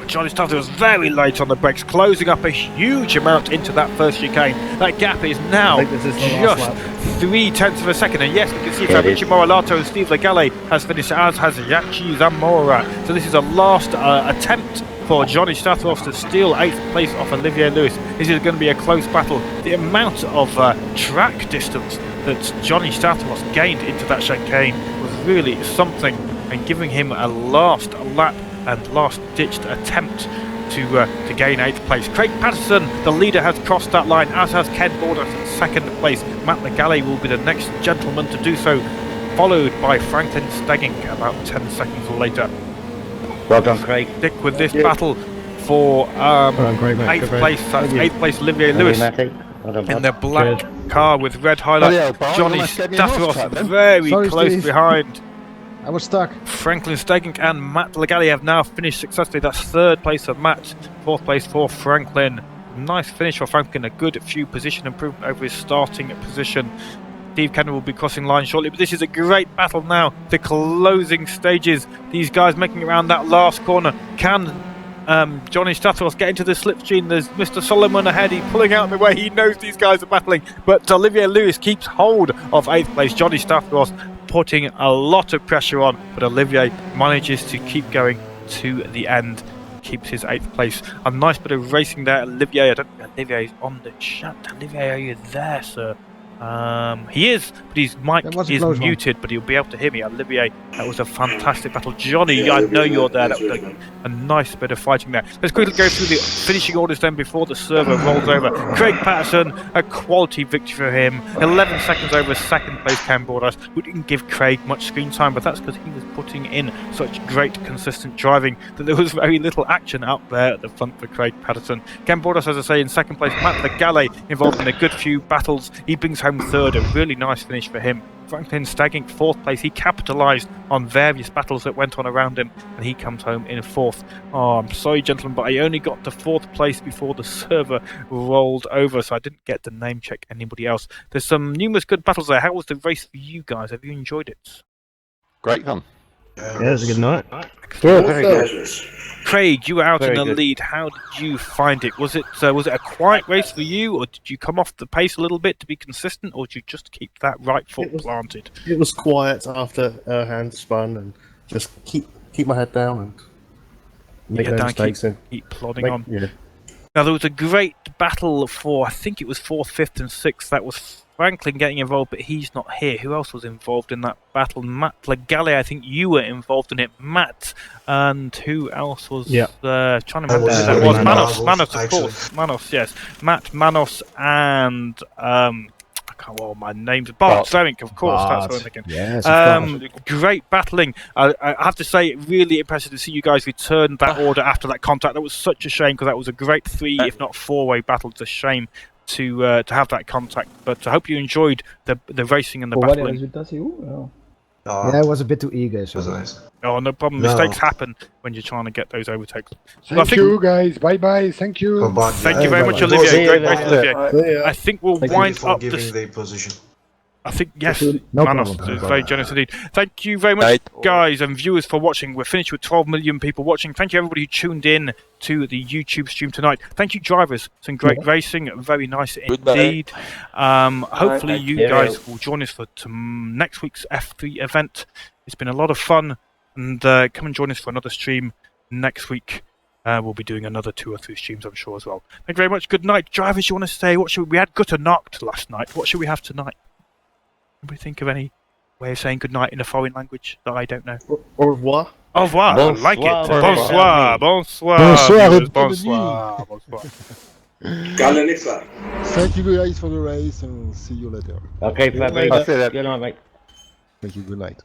Johnny Statharos was very late on the brakes, closing up a huge amount into that first chicane. That gap is now just 3 tenths of a second. And yes, we can see Fabricio Moralato and Steve Legale has finished, as has Yachi Zamora. So this is a last attempt for Johnny Statharos to steal 8th place off Olivier Lewis. This is going to be a close battle. The amount of track distance that Johnny Statharos gained into that chicane was really something, and giving him a last lap and last-ditched attempt to gain 8th place. Craig Patterson, the leader, has crossed that line, as has Ken Bordas in 2nd place. Matt Legale will be the next gentleman to do so, followed by Franklin Stegging about 10 seconds later. Well done, Craig. Stick with this battle for 8th place. That's 8th place Olivier Lewis in the black car with red highlights. Johnny Statharos very close behind. I was stuck. Franklin Stegging and Matt Legale have now finished successfully. That's 3rd place for Matt, 4th place for Franklin. Nice finish for Franklin, a good few position improvement over his starting position. Steve Kenner will be crossing line shortly, but this is a great battle now. The closing stages, these guys making around that last corner. Can Johnny Statharos get into the slipstream? There's Mr. Solomon ahead, he's pulling out the way, he knows these guys are battling, but Olivier Lewis keeps hold of 8th place. Johnny Statharos putting a lot of pressure on, but Olivier manages to keep going to the end, keeps his 8th place. A nice bit of racing there. Olivier, I don't think Olivier is on the chat. Olivier, are you there, sir? He is, but his mic is muted, but he'll be able to hear me. Olivier, that was a fantastic battle. Johnny, I know you're there. That was a nice bit of fighting there. Let's quickly go through the finishing orders then before the server rolls over. Craig Patterson, a quality victory for him. 11 seconds over 2nd place Ken Bordas. We didn't give Craig much screen time, but that's because he was putting in such great consistent driving that there was very little action out there at the front for Craig Patterson. Ken Bordas, as I say, in 2nd place. Matt Legale involved in a good few battles. He brings home third, a really nice finish for him. Franklin Stagging 4th place. He capitalised on various battles that went on around him, and he comes home in 4th. Oh, I'm sorry, gentlemen, but I only got to 4th place before the server rolled over, so I didn't get to name check anybody else. There's some numerous good battles there. How was the race for you guys? Have you enjoyed it? Great fun. Yeah, it was a good night. Good, very good. Craig, you were out in Very the good. lead. How did you find it? Was it a quiet race for you, or did you come off the pace a little bit to be consistent, or did you just keep that right foot planted? It was quiet after hand spun, and just keep my head down and make no mistakes. Keep plodding on. Yeah. Now, there was a great battle for, I think it was 4th, 5th, and 6th. That was Franklin getting involved, but he's not here. Who else was involved in that battle? Matt Legale, I think you were involved in it. Matt, and who else was? Yeah. Trying to remember who that was. Manos, of course. Manos, yes. Matt, Manos, and I can't. Well, my name's Bart Zerink, of course. That's what I'm thinking. Yes, great battling. I have to say, really impressive to see you guys return that order after that contact. That was such a shame because that was a great 3, if not 4-way battle. It's a shame to have that contact, but I hope you enjoyed the racing and the battling. Yeah, I was a bit too eager. So. was nice. Oh, no problem. No. Mistakes happen when you're trying to get those overtakes. So Thank you, guys. Bye bye. Thank you. Goodbye. Thank you very much, Bye-bye. Olivier. Great race, See you Olivier. I think we'll wind for up giving this. the position. I think, yes, No Manos problem. is very generous indeed. Thank you very much, guys and viewers, for watching. We're finished with 12 million people watching. Thank you, everybody who tuned in to the YouTube stream tonight. Thank you, drivers. Some great racing. Very nice indeed. Hopefully, you guys will join us for next week's F3 event. It's been a lot of fun. And come and join us for another stream next week. We'll be doing another 2 or 3 streams, I'm sure, as well. Thank you very much. Good night. Drivers, you want to say, we had Gutter Nacht last night. What should we have tonight? Anybody think of any way of saying goodnight in a foreign language that I don't know? Au revoir. Au revoir. I like it. Bonsoir. Bonsoir. Bonsoir, Bonsoir. bonsoir. Bonsoir. Kalanifa. Thank you guys for the race and see you later. Okay, I'll say that. good night, mate. Thank you. Good night.